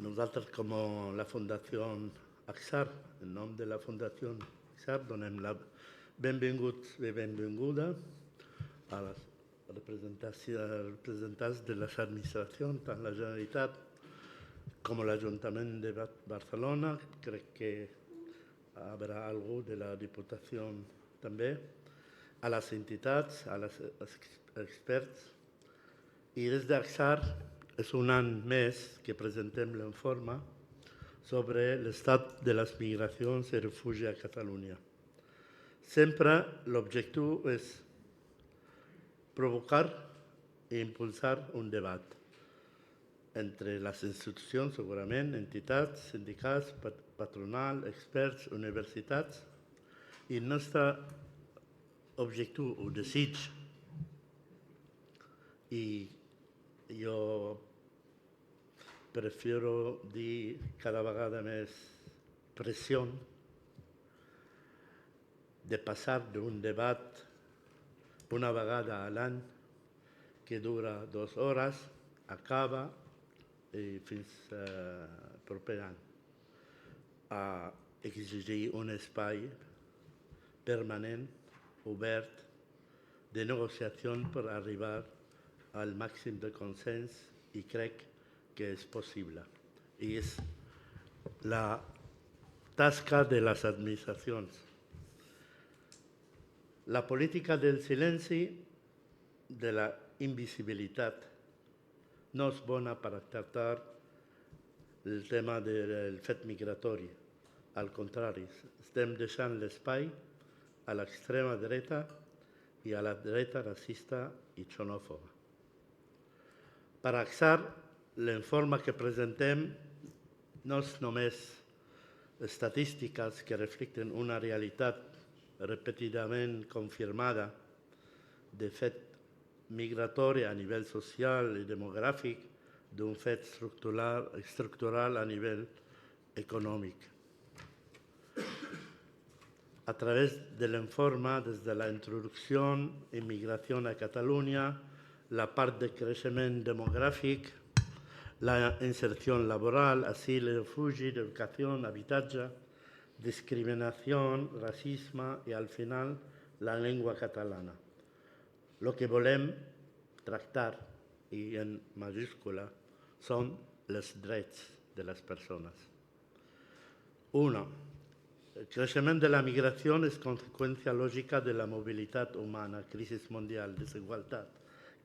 Nosaltres, com la Fundació AXAR, en nom de la Fundació AXAR, donem la benvinguts i benvinguda a les representants de les administracions, tant la Generalitat com l'Ajuntament de Barcelona. Crec que habrá algú de la Diputació també, a les entitats, a les experts. I des d'AXAR és un any més que presentem l'informe sobre l'estat de les migracions i refugi a Catalunya. Sempre l'objectiu és provocar i impulsar un debat entre les institucions, segurament, entitats, sindicats, patronal, experts, universitats, i el nostre objectiu o desig, i jo prefiero dir cada vegada més pressió, de passar d'un debat una vegada a l'any que dura 2 hores, acaba i fins proper any, a exigir un espai permanent, obert, de negociació per arribar al màxim de consens, i crec que és possible. I és la tasca de les administracions. La política del silenci, de la invisibilitat, no és bona per tractar el tema del fet migratori. Al contrari, estem deixant l'espai a l'extrema dreta i a la dreta racista i xenòfoba. Per AXAR, l'informe que presentem no és només estadístiques que reflecten una realitat repetidament confirmada de fet migratori a nivell social i demogràfic, d'un fet estructural a nivell econòmic. A través de l'informe, des de la introducció i migració a Catalunya, la part de creixement demogràfic, la inserció laboral, asil i refugi, educació, habitatge, discriminació, racisme i, al final, la llengua catalana. El que volem tractar, i en majúscula, són els drets de les persones. 1. El creixement de la migració és conseqüència lògica de la mobilitat humana, crisi mundial, desigualtat,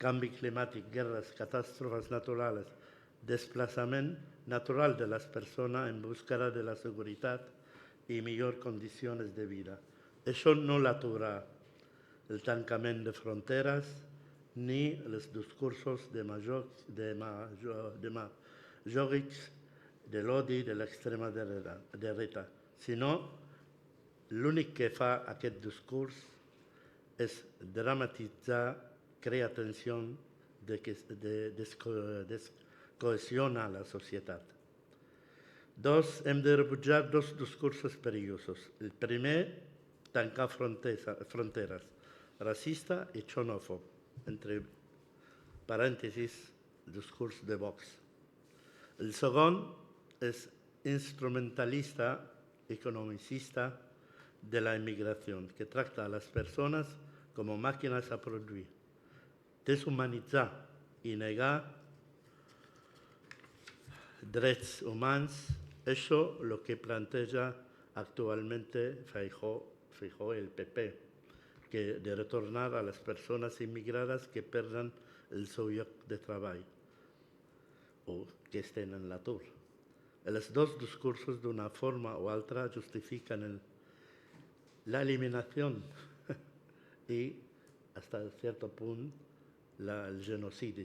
canvi climàtic, guerres, catàstrofes naturals, desplaçament natural de les persones en busca de la seguretat i millors condicions de vida. Això no l'aturarà el tancament de fronteres ni els discursos demagògics de l'odi de l'extrema dreta, sinó l'únic que fa aquest discurs és dramatitzar, crear tensió, descohesiona la societat. 2. Hem de rebutjar 2 discursos perillosos. El primer, tancar fronteres, racista i xenòfob, entre parèntesis, discurs de Vox. El segon és instrumentalista, economicista de la immigració, que tracta a les persones com a màquines a produir, deshumanitzar i negar drets humans. Això és el que planteja actualment Feijóo i el PP, que de retornar a les persones immigrades que perden el seu lloc de treball o que estan en l'atur. Els 2 discursos, d'una forma o altra, justifiquen l'eliminació i, fins a cert punt, el genocidi,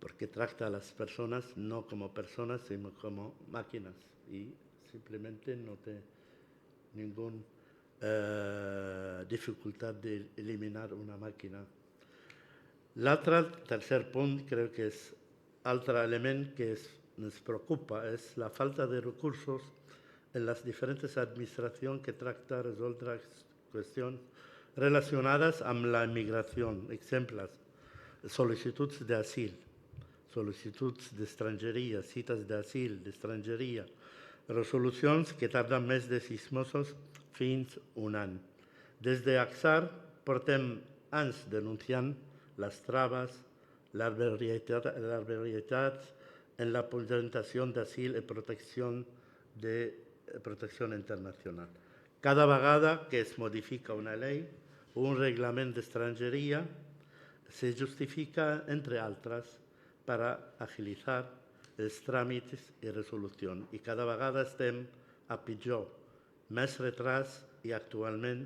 perquè tracta a les persones no com a persones, sinó com a màquines, i simplement no té dificultat d'eliminar una màquina. L'altre, tercer punt, crec que és altre element que ens preocupa, és la falta de recursos en les diferents administracions que tracta de resoldre qüestions relacionades amb la immigració. Exemples: sol·licituds d'asil, sol·licituds d'estrangeria, cites d'asil, d'estrangeria, resolucions que tarden més de 6 mesos fins a un any. Des d'AXAR portem anys denunciant les traves, l'arbitrarietat en la presentació d'asil i protecció internacional. Cada vegada que es modifica una llei o un reglament d'estrangeria, se justifica, entre altres, para agilitzar els tràmits i resolucions. I cada vegada estem a pitjor, més retras i actualment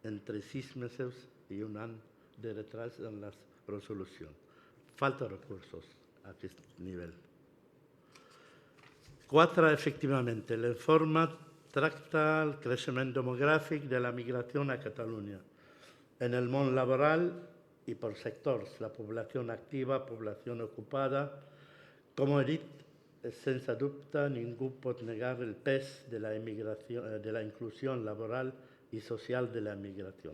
entre 6 mesos i un any de retras en les resolucions. Falta recursos a aquest nivell. 4. Efectivament, l'informe tracta el creixement demogràfic de la migració a Catalunya. En el món laboral i per sectors, la població activa, població ocupada. Com he dit, sense dubte, ningú pot negar el pes de la inclusió laboral i social de la migració.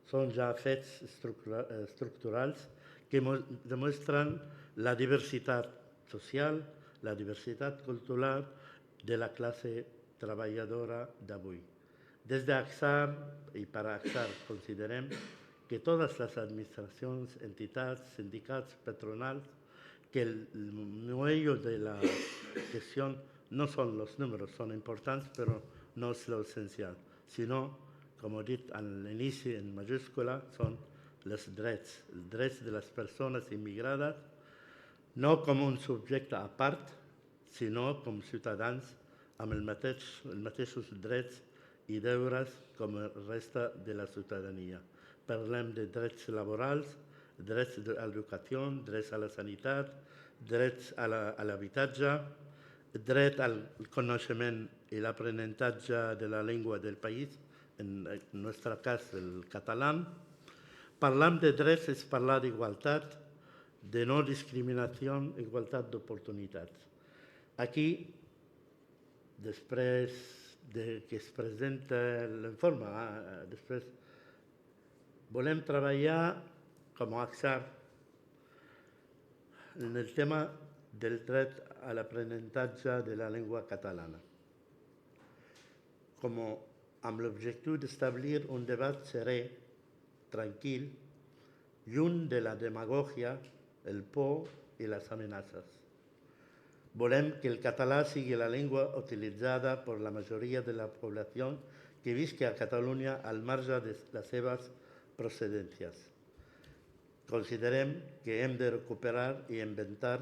Són ja fets estructurals que demostren la diversitat social, la diversitat cultural de la classe treballadora d'avui. Des d'AXAR i per AXAR considerem que totes les administracions, entitats, sindicats, patronals, que el meollo de la gestión no son los números, son importants, però no és l'essencial, sinó, com he dit a l'inici en majúscula, són els drets de les persones immigrades, no com un subjecte a part, sinó com ciutadans amb els mateixos drets i deures com la resta de la ciutadania. Parlem de drets laborals, drets a l'educació, drets a la sanitat, drets a l'habitatge, dret al coneixement i l'aprenentatge de la llengua del país, en el nostre cas el català. Parlar de drets és parlar d'igualtat, de no discriminació, igualtat d'oportunitats. Aquí, després que es presenta l'informe, després volem treballar com a AXAR en el tema del dret a l'aprenentatge de la llengua catalana, amb l'objectiu d'establir un debat serè, tranquil, lluny de la demagògia, el por i les amenaces. Volem que el català sigui la llengua utilitzada per la majoria de la població que visqui a Catalunya al marge de les seves procedències. Considerem que hem de recuperar i inventar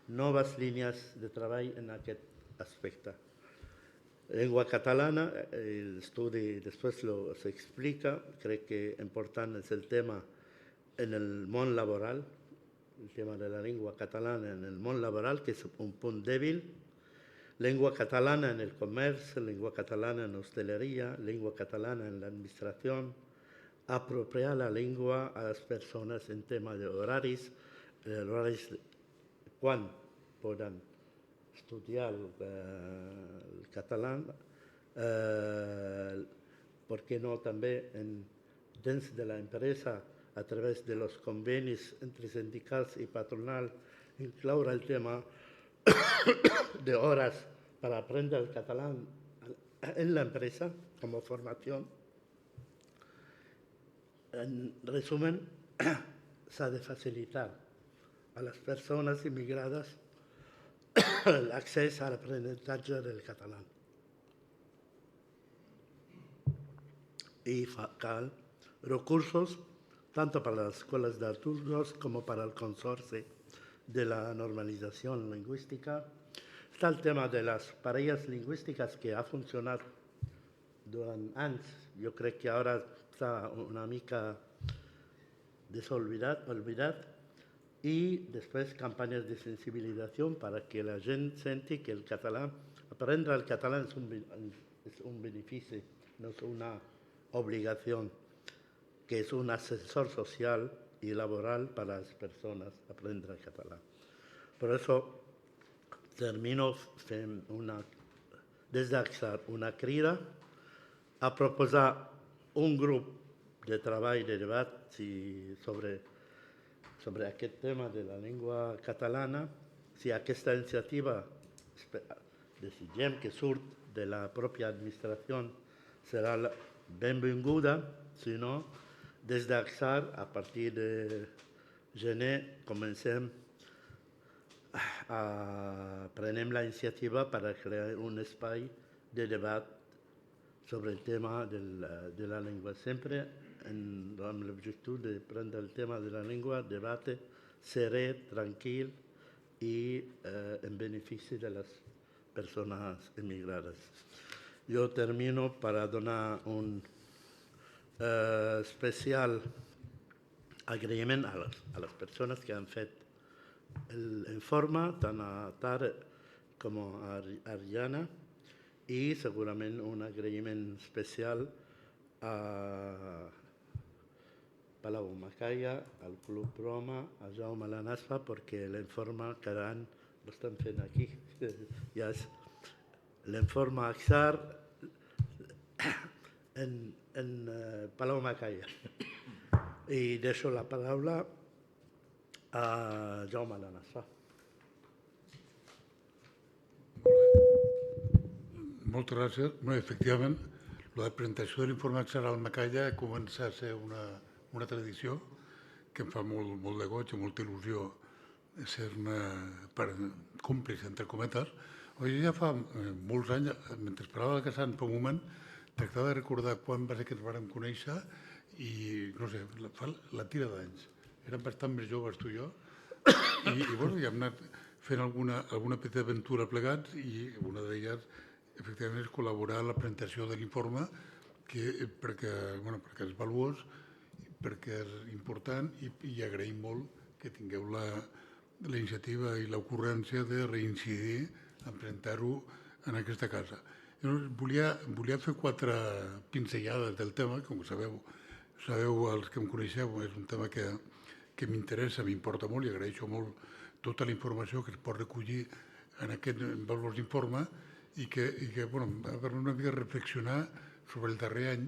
noves línies de treball en aquest aspecte. Llengua catalana, l'estudi després s'explica, crec que important és el tema en el món laboral, el tema de la llengua catalana en el món laboral, que és un punt dèbil, llengua catalana en el comerç, llengua catalana en l'hostaleria, llengua catalana en l'administració, apropiar la llengua a les persones en tema d'horaris, quan poden estudiar el català, per què no també dins de l'empresa, a través de los convenis entre sindicats i patronal, incloure el tema d'hores per aprendre el català en l'empresa com a formació. En resumen, s'ha de facilitar a les persones immigrades l'accés a l'aprenentatge del català. Y cal recursos tanto para las escuelas de adultos como para el consorcio de la normalización lingüística. Está el tema de las parelles lingüísticas que ha funcionado durante años. Yo creo que ahora está una mica desolvidat, y después campañas de sensibilización para que la gente senti que el catalán, aprender el catalán es un beneficio, no es una obligación, que es un ascensor social y laboral para las personas aprender el catalán. Por eso termino des d'AXAR una crida a proposar un grup de treball, de debat sobre aquest tema de la llengua catalana si aquesta iniciativa desitgem que surt de la pròpia administració serà benvinguda, si no, des d'Axar, a partir de gener, comencem prenem la iniciativa per crear un espai de debat sobre el tema de la llengua. Sempre amb l'objectiu de prendre el tema de la llengua, debate serè, tranquil i en benefici de les persones emigrades. Jo termino per donar un especial agraïment a les persones que han fet l'informe, tant a Tar com a Ariana, i segurament un agraïment especial a Palau Macaya, al Club Roma, a Jaume Lanaspa, perquè l'informe cada any l'estan fent aquí. Ja és l'informe Axar en Palau Macaya. I deixo la paraula a Jaume Lanaspa. Moltes gràcies. Efectivament, la presentació de l'informe Axar al Macaya comença a ser una tradició que em fa molt de goig i molta il·lusió ser-ne còmplice, entre cometes. Jo ja fa molts anys, mentre esperava el Casant per un moment, tractava de recordar quan va ser que ens vàrem conèixer i, no sé, fa la tira d'anys. Érem bastant més joves, tu i jo, i bueno, ja hem anat fent alguna petita aventura plegats i una d'elles, efectivament, és col·laborar en la presentació de l'informe perquè és valuós, perquè és important i agraïm molt que tingueu la iniciativa i l'ocurrència de reincidir en presentar-ho en aquesta casa. Volia fer 4 pinzellades del tema, com sabeu els que em coneixeu, és un tema que m'interessa, m'importa molt i agraeixo molt tota la informació que es pot recollir en aquest valuós informe i que va una mica reflexionar sobre el darrer any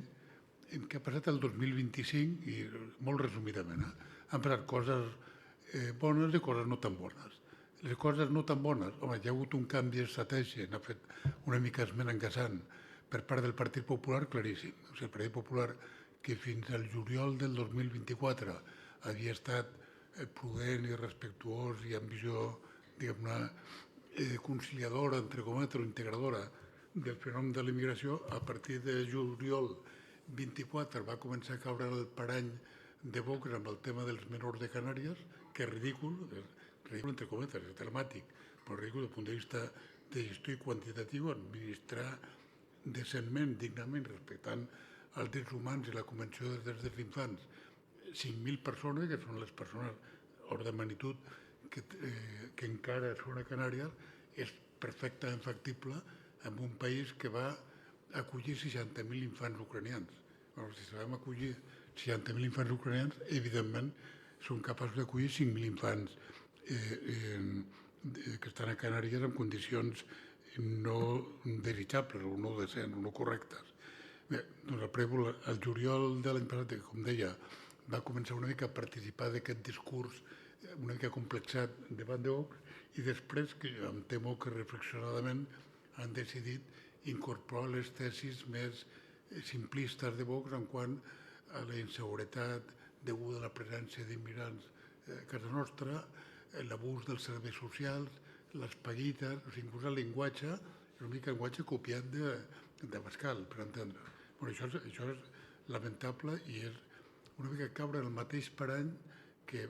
que ha passat el 2025 i molt resumidament. Han passat coses bones i coses no tan bones. Les coses no tan bones, home, hi ha hagut un canvi d'estratègia, n'ha fet una mica esment engasant per part del Partit Popular claríssim. O sigui, el Partit Popular, que fins al juliol del 2024 havia estat prudent i respectuós i amb visió, diguem-ne, conciliadora, entre cometes, o integradora del fenomen de l'immigració, a partir de juliol 24 va començar a caure el parany de Vox amb el tema dels menors de Canàries, que és ridícul entre cometes, és telemàtic, però ridícul des del punt de vista de gestió i quantitatiu, administrar decentment, dignament, respectant els drets humans i la Convenció dels Drets dels Infants, 5.000 persones, que són les persones ordre de magnitud que encara són a Canàries, és perfectament factible en un país que va acollir 60.000 infants ucranians. Si sabem acollir 60.000 infants ucranians, evidentment són capaços d'acollir 5.000 infants que estan a Canàries en condicions no desitjables o no decents o no correctes. Bé, doncs el juliol de l'any passat, com deia, va començar una mica a participar d'aquest discurs una mica complexat davant de Vox i després, que em temo que reflexionadament han decidit incorporar les tesis més simplistes de Vox en quant a la inseguretat deguda a la presència d'immigrants a casa nostra, l'abús dels serveis socials, les paguites, o sigui, inclús el llenguatge, és una mica llenguatge copiat de Pascal, per entendre. Això és lamentable i és una mica caure en el mateix parany que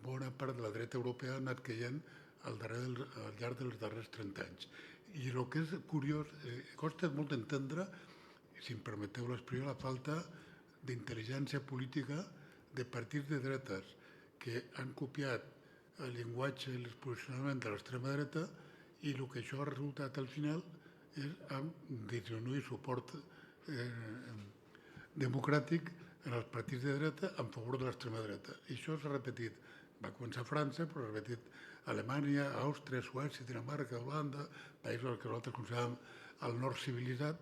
bona part de la dreta europea ha anat caient al llarg dels darrers 30 anys. I el que és curiós, costa molt d'entendre, si em permeteu l'expressió, la falta d'intel·ligència política de partits de dretes que han copiat el llenguatge i l'exposicionament de l'extrema dreta i el que això ha resultat al final és amb disminuir suport democràtic en els partits de dreta en favor de l'extrema dreta. I això s'ha repetit. Va començar a França, però s'ha repetit a Alemanya, Àustria, Suècia, Dinamarca, Holanda, països que nosaltres considerem el nord civilitzat.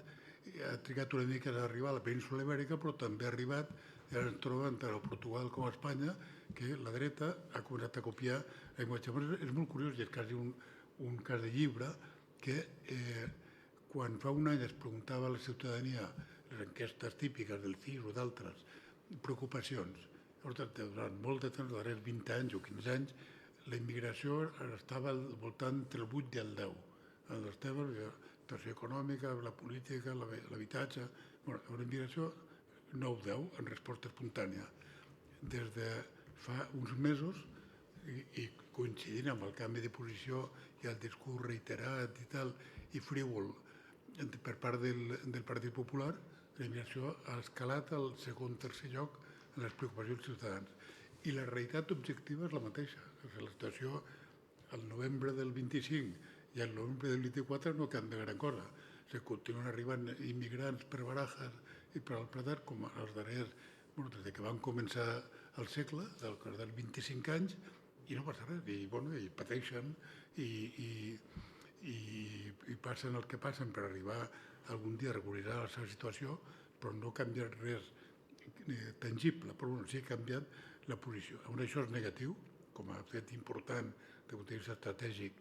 Ha trigat una mica a arribar a la península Ibèrica, però també ha arribat I ara ens trobem tant a Portugal com a Espanya que la dreta ha començat a copiar el llenguatge. És molt curiós i és quasi un cas de llibre que quan fa un any es preguntava a la ciutadania les enquestes típiques del CIS o d'altres preocupacions. Durant molt de temps, els darrers 20 anys o 15 anys, la immigració estava al voltant entre el 8 i el 10. En els temes de situació econòmica, la política, l'habitatge... Una immigració 9-10 en resposta espontània. Des de fa uns mesos, i coincidint amb el canvi de posició i el discurs reiterat i tal, i frívol per part del Partit Popular, la immigració ha escalat al segon o tercer lloc en les preocupacions ciutadans. I la realitat objectiva és la mateixa. La situació al novembre del 25 i al novembre del 24 no canvia gran cosa. Continuen arribant immigrants per Barajas i per el Pradal com els darrers, des que van començar el segle, dels 25 anys, i no passa res. I pateixen i passen el que passen per arribar algun dia a regularitzar la seva situació, però no canvia res tangible, però sí ha canviat la posició. Això és negatiu, com a fet important des del punt de vista estratègic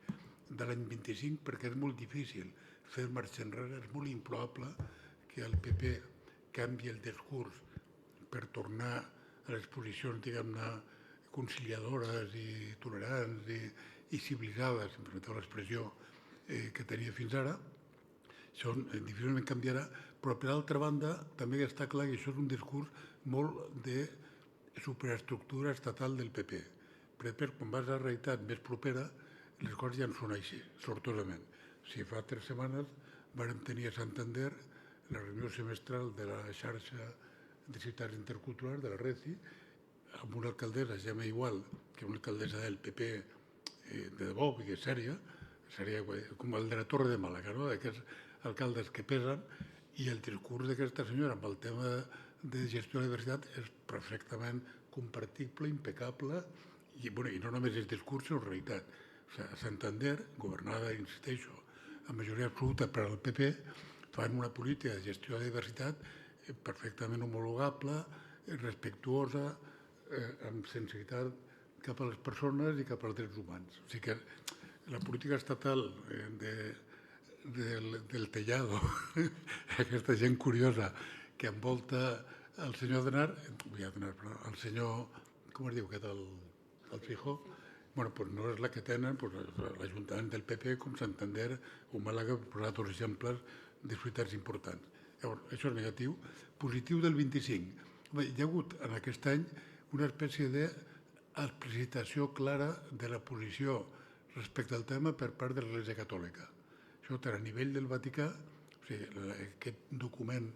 de l'any 25, perquè és molt difícil fer marxa enrere, és molt improbable que el PP canvi el discurs per tornar a les posicions, diguem-ne, conciliadores i tolerants i civilitzades, si em permeteu l'expressió, que tenia fins ara. Això difícilment canviarà, però per altra banda també està clar que això és un discurs molt de superestructura estatal del PP. Però quan vas a la realitat més propera, les coses ja no són així, sortosament. Si fa 3 setmanes vàrem tenir a Santander la reunió semestral de la xarxa de ciutats interculturals, de la RECI, amb una alcaldessa, Gemma Igual, que és una alcaldessa del PP de debò, que és sèria com el de la Torre de Màlaga, no? Aquests alcaldes que pesen, i el discurs d'aquesta senyora amb el tema de gestió de la diversitat és perfectament compartible, impecable, i no només és discurs, sinó realitat. A Santander, governada, insisteixo, a majoria absoluta per al PP, fan una política de gestió de diversitat perfectament homologable, respectuosa, amb sensibilitat cap a les persones i cap als drets humans. O sigui que la política estatal del tellado, aquesta gent curiosa que envolta el senyor Aznar, el senyor, com es diu aquest, el Feijóo, doncs no és la que tenen l'Ajuntament del PP com Santander o Màlaga, per posar 2 exemples de ciutats importants. Llavors, això és negatiu. Positiu del 25. Hi ha hagut en aquest any una espècie d'explicitació clara de la posició respecte al tema per part de l'Església Catòlica. Això tant a nivell del Vaticà, o sigui, aquest document,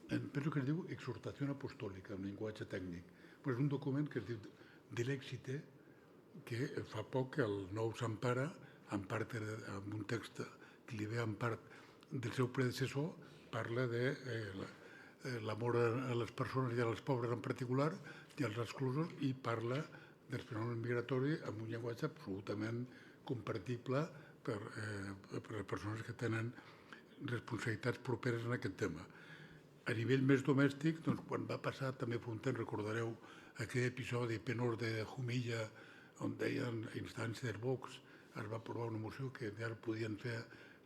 penso que es diu Exhortació Apostòlica, en llenguatge tècnic, però és un document que es diu Dilexite, que fa poc que el nou Sant Pare, amb un text que li ve en part del seu predecessor, parla de l'amor a les persones i a les pobres en particular i als exclusos, i parla del fenomen migratori amb un llenguatge absolutament compartible per les persones que tenen responsabilitats properes en aquest tema. A nivell més domèstic, quan va passar, també fa un temps, recordareu aquell episodi penós de Jumilla, on deien, a instància del Vox, es va aprovar una moció que ja podien fer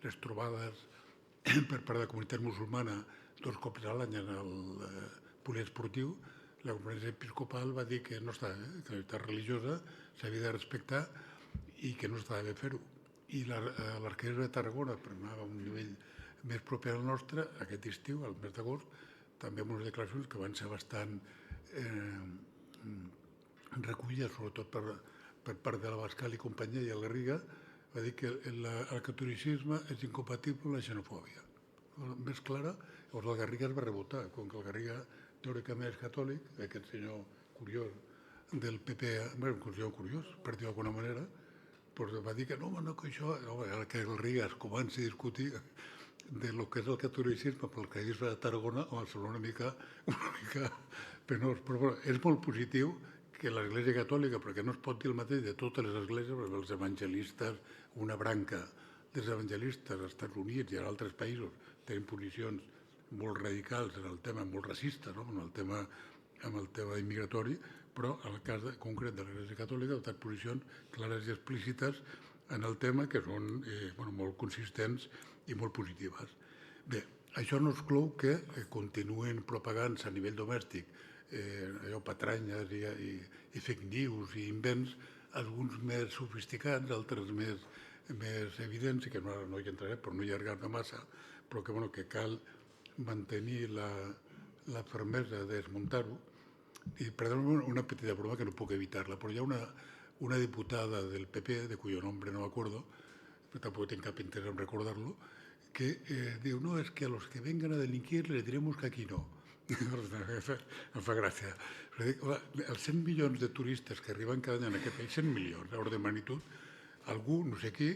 les trobades per part de la comunitat musulmana 2 cops a l'any en el poliesportiu. La conferència episcopal va dir que no estava bé, que la veritat religiosa s'havia de respectar i que no estava bé fer-ho. I l'arquebisbe de Tarragona, per anar a un nivell més proper al nostre, aquest estiu, al mes d'agost, també amb unes declaracions que van ser bastant recollides, sobretot per part de l'Abascal i companyia i el Garriga, va dir que el catolicisme és incompatible amb la xenofòbia. Més clara, llavors el Garriga es va rebotar, com que el Garriga teòricament és catòlic, aquest senyor curiós del PP, un senyor curiós, per dir d'alguna manera, doncs va dir que no, que això, que el Garriga es comença a discutir de lo que és el catolicisme pel arquebisbe de Tarragona, home, sembla una mica penós, però és molt positiu que l'Església Catòlica, perquè no es pot dir el mateix de totes les esglésies, perquè els evangelistes, una branca dels evangelistes als Estats Units i en altres països tenen posicions molt radicals en el tema, molt racistes, no? En el tema amb el tema immigratori, però en el cas concret de l'Església Catòlica ha adoptat posicions clares i explícites en el tema que són molt consistents i molt positives. Bé, això no exclou que continuen propagant-se a nivell domèstic patranyes i fake news i invents, alguns més sofisticats, altres més evidents, i que no hi entraré per no allargar-me massa, però que cal mantenir la fermesa de desmuntar-ho. I perdoneu una petita broma que no puc evitar-la, però hi ha una diputada del PP, de cuyo nombre no me acuerdo, pero tampoco tengo cap interés en recordarlo, que diu, no, es que a los que vengan a delinquir les diremos que aquí no. Em fa gràcia. Els 100 milions de turistes que arriben cada any en aquest país, 100 milions, d'ordre de magnitud, algú, no sé qui,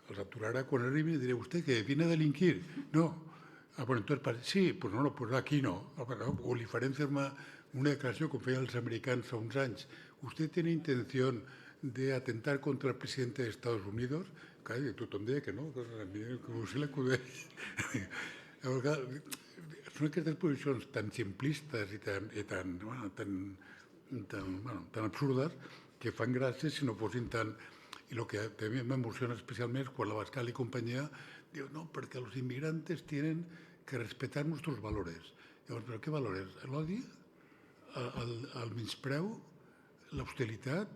els aturarà quan arribin i diré, ¿usted qué, viene a delinquir? No. Bueno, entonces, sí, pues no, pues aquí no. O li farem fer-me una declaració, com feien els americans fa uns anys. ¿Usted tiene intención de atentar contra el presidente de Estados Unidos? Clar, tothom deia que no, que no se l'acudeix. Són aquestes posicions tan simplistes i tan absurdes que fan gràcia si no fossin tan... I el que també m'emociona especialment és quan la Bascal i companyia diu no, perquè els immigrants tenen que respetar nostres valores. Llavors, però què valores? L'odi? El menyspreu? L'hostilitat?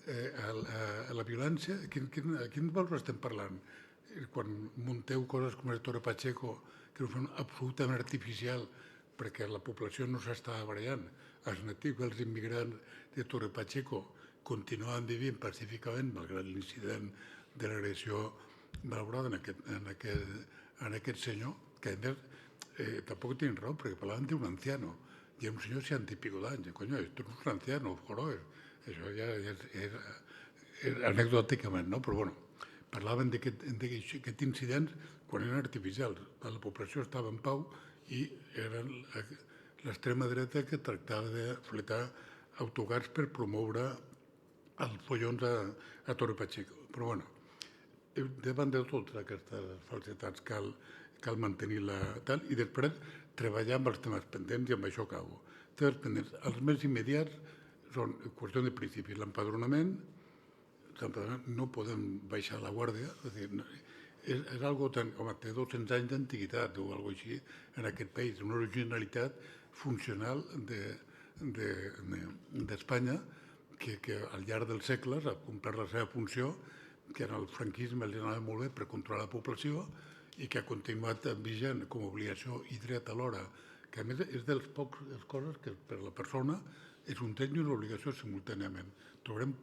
La violència? A quins valors estem parlant? Quan munteu coses com el Torre Pacheco, que ho fan absolutament artificial perquè la població no s'està barallant. Els natius, els immigrants de Torre Pacheco continuen vivint pacíficament malgrat l'incident de l'agressió malaurada en aquest senyor, que a més tampoc tenen raó, perquè parlaven d'un anciano, i un senyor de 60 i pico d'anys. Coño, esto no és un anciano, joder. Això ja és anecdòticament, no? Però bueno, parlaven d'aquest incident quan eren artificials. La població estava en pau i era l'extrema dreta que tractava de fletar autocars per promoure els follons a Torre Pacheco. Però bueno, davant de totes aquestes falsedats cal mantenir-la tal i després treballar amb els temes pendents i amb això acabo. Temes pendents. Els més immediats són qüestió de principis. L'empadronament, no podem baixar la guàrdia, és algo tan... Home, té 200 anys d'antiguitat o alguna cosa així en aquest país, una originalitat funcional d'Espanya que al llarg dels segles ha complert la seva funció, que en el franquisme li anava molt bé per controlar la població i que ha continuat vigent com a obligació i dret alhora, que a més és de les poques coses que per a la persona és un dret i una obligació simultàniament. Trobarem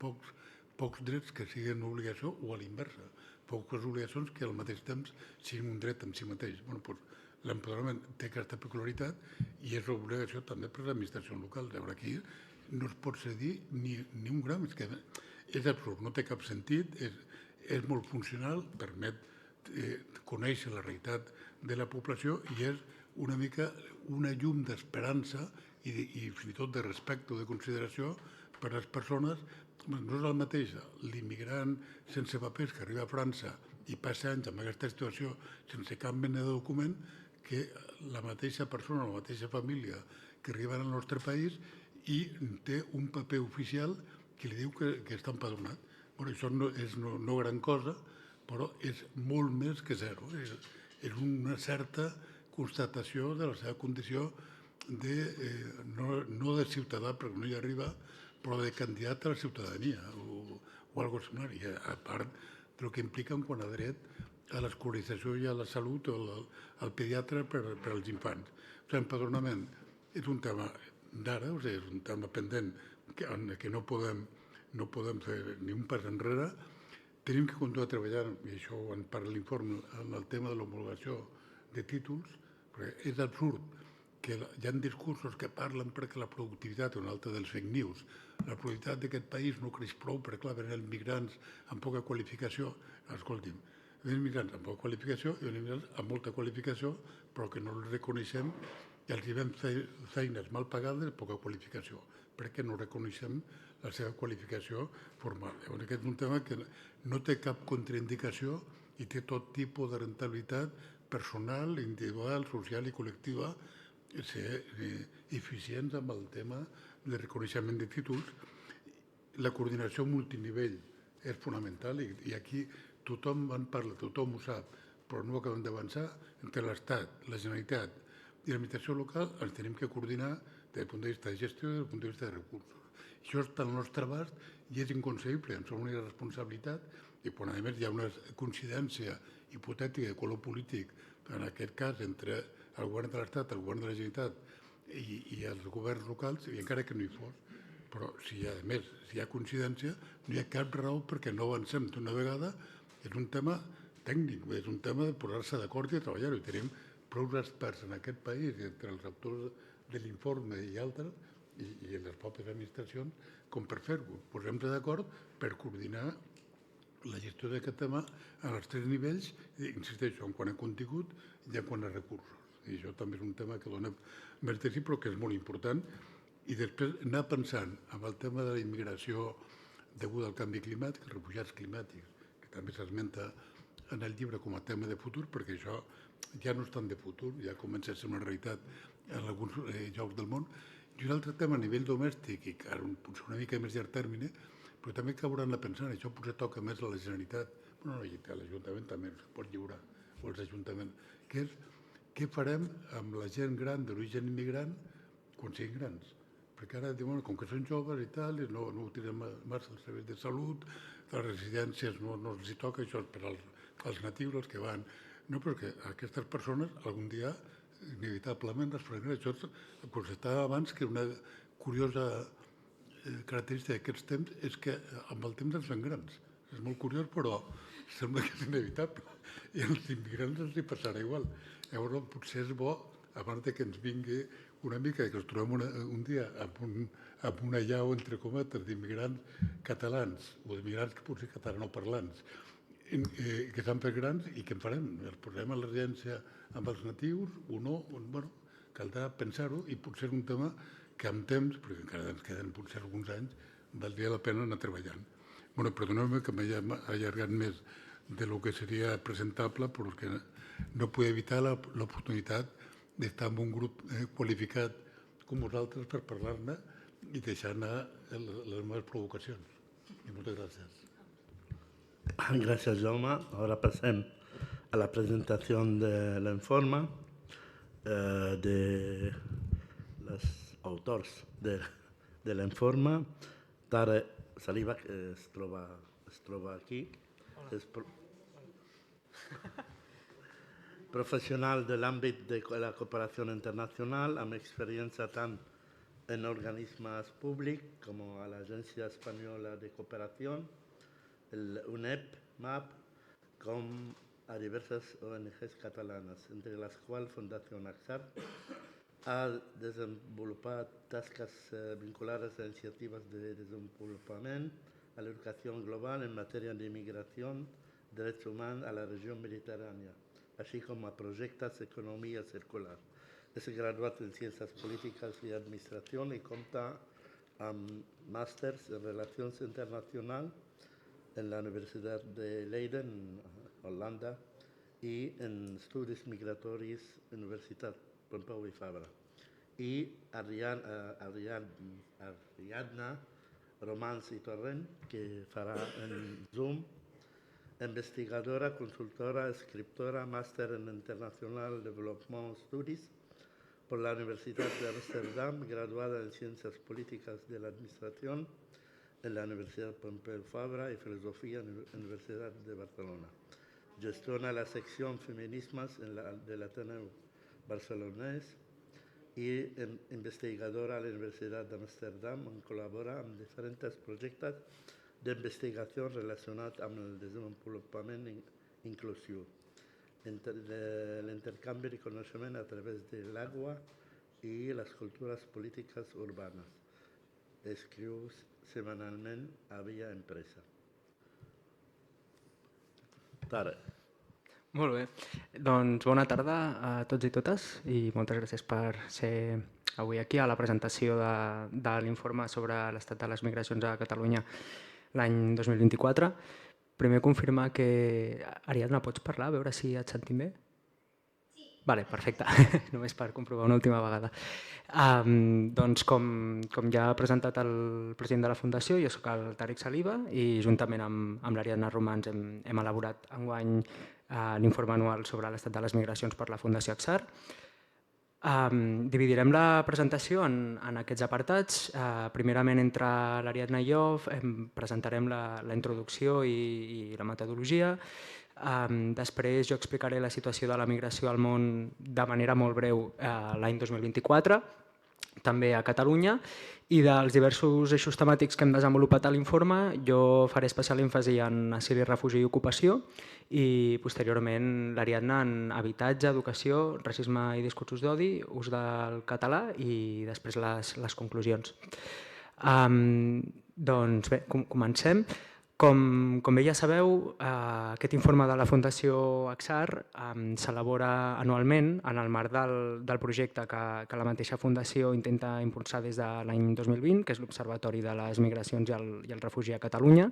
pocs drets que siguin una obligació o a l'inversa, poques obligacions que al mateix temps siguin un dret en si mateix. L'empadronament té aquesta peculiaritat i és obligació també per a l'administració local. Llavors aquí no es pot cedir ni un gram, és absurd, no té cap sentit, és molt funcional, permet conèixer la realitat de la població i és una mica una llum d'esperança i fins i tot de respecte o de consideració per a les persones. No és el mateix l'immigrant sense papers que arriba a França i passa anys en aquesta situació sense cap mena de document que la mateixa persona, la mateixa família que arriba al nostre país i té un paper oficial que li diu que està empadronat. Això no és no gran cosa, però és molt més que zero. És una certa constatació de la seva condició no de ciutadà, perquè no hi arriba, però de candidat a la ciutadania o alguna cosa similar. I a part del que implica quant a dret a l'escolarització i a la salut o al pediatre per als infants. L'empadronament és un tema d'ara, és un tema pendent que no podem fer ni un pas enrere. Tenim que continuar treballant, i això en parla l'informe, en el tema de l'homologació de títols, perquè és absurd que hi ha discursos que parlen perquè la productivitat, un altre dels fake news, la productivitat d'aquest país no creix prou perquè, clar, venen migrants amb poca qualificació. Escolti'm, venen migrants amb poca qualificació i venen migrants amb molta qualificació, però que no els reconeixem i els hi feines mal pagades de poca qualificació, perquè no reconeixem la seva qualificació formal. Llavors, aquest és un tema que no té cap contraindicació i té tot tipus de rentabilitat personal, individual, social i col·lectiva ser eficients amb el tema de reconeixement de títols. La coordinació multinivell és fonamental i aquí tothom en parla, tothom ho sap, però no acabem d'avançar. Entre l'Estat, la Generalitat i l'administració local ens tenim que coordinar des del punt de vista de gestió i des del punt de vista de recursos. Això està al nostre abast i és inconcebible, ens sembla una irresponsabilitat i quan a més hi ha una coincidència hipotètica de color polític, en aquest cas entre el govern de l'Estat, el govern de la Generalitat i els governs locals, i encara que no hi fos, però si a més si hi ha coincidència no hi ha cap raó perquè no avancem d'una vegada. És un tema tècnic, és un tema de posar-se d'acord i treballar-ho. I tenim prou experts en aquest país, entre els autors de l'informe i altres, i les pròpies administracions, com per fer-ho. Posem-nos d'acord per coordinar la gestió d'aquest tema en els tres nivells, i insisteixo, en quant a contingut i en quant a recursos. I això també és un tema que dona més de sí, però que és molt important. I després anar pensant en el tema de la immigració deguda al canvi climàtic, els refugiats climàtics, que també s'esmenta en el llibre com a tema de futur, perquè això ja no és tant de futur, ja comença a ser una realitat en alguns llocs del món. I un altre tema a nivell domèstic, i que potser una mica més llarg termini, però també que hauran de pensar, això potser toca més a la Generalitat, bueno, a l'Ajuntament també es pot lliurar, o als ajuntaments, que és què farem amb la gent gran d'origen immigrant quan siguin grans. Perquè ara diuen, com que són joves i tal, no utilitzen massa els serveis de salut, les residències no els hi toca, això és per als natius, els que van. No, però que aquestes persones algun dia inevitablement les faran. Això constatava abans que una curiosa característica d'aquests temps és que amb el temps ens fem grans. És molt curiós, però sembla que és inevitable. I als immigrants els hi passarà igual. Llavors, potser és bo, abans que ens vingui una mica, que ens trobem un dia amb una llau, entre cometes, d'immigrants catalans o d'immigrants que potser catalanoparlants, que s'han fet grans i què en farem? Els posem a la residència amb els natius o no? Bueno, caldrà pensar-ho i potser és un tema que amb temps, perquè encara ens queden potser alguns anys, valdria la pena anar treballant. Bueno, perdoneu-me que m'he allargat més de lo que seria presentable, però que no puc evitar l'oportunitat d'estar en un grup qualificat com vosaltres per parlar-ne i deixar anar les meves provocacions. I moltes gràcies. Gracias, Jaume. Ahora pasem a la presentación del informe de los autors de l'informe. Tara Saliba, que es troba aquí, és professional de l'àmbit de la cooperació internacional, amb experiència tant en organismes públics com a l'Agència Espanyola de Cooperació, el UNEP, MAP, com a diverses ONGs catalanes, entre les quals Fundació AXAR ha desenvolupat tasques vinculades a iniciatives de desenvolupament, a l'educació global en matèria d'immigració, drets humans a la regió mediterrània, així com a projectes d'economia circular. És graduat en Ciències Polítiques i Administració i compta amb màsters en Relacions Internacionals en la Universitat de Leiden, Holanda, i en Estudis Migratoris, Universitat Pompeu Fabra. I Ariadna Romans i Torrent, que farà en Zoom, investigadora, consultora, escriptora, máster en International Development Studies por la Universidad de Amsterdam, graduada en Ciencias Políticas de la Administración en la Universidad Pompeu Fabra y Filosofía en la Universidad de Barcelona. Gestiona la sección Feminismes del Ateneu Barcelonès i investigadora a la Universitat d'Amsterdam, on col·labora amb diferents projectes d'investigació relacionats amb el desenvolupament inclusiu, l'intercanvi de coneixement a través de l'aigua i les cultures polítiques urbanes. Escriu setmanalment a Via Empresa. Tara. Molt bé. Doncs bona tarda a tots i totes i moltes gràcies per ser avui aquí a la presentació de l'informe sobre l'estat de les migracions a Catalunya l'any 2024. Primer confirmar que... Ariadna, pots parlar? A veure si et sentim bé? Sí. Vale, perfecte. Només per comprovar una última vegada. Doncs com ja ha presentat el president de la Fundació, jo sóc el Tàriq Saliba i juntament amb l'Ariadna Romans hem elaborat enguany l'informe anual sobre l'estat de les migracions per la Fundació Acsar. Dividirem la presentació en aquests apartats. Primerament, entre l'Ariadna i jo, presentarem la introducció i la metodologia. Després jo explicaré la situació de la migració al món de manera molt breu l'any 2024, també a Catalunya, i dels diversos eixos temàtics que hem desenvolupat a l'informe jo faré especial èmfasi en asil i refugi i ocupació i posteriorment l'Ariadna en habitatge, educació, racisme i discursos d'odi, ús del català i després les conclusions. Doncs bé, comencem. Com bé ja sabeu, aquest informe de la Fundació Acsar s'elabora anualment en el marc del projecte que la mateixa Fundació intenta impulsar des de l'any 2020, que és l'Observatori de les Migracions i el Refugi a Catalunya.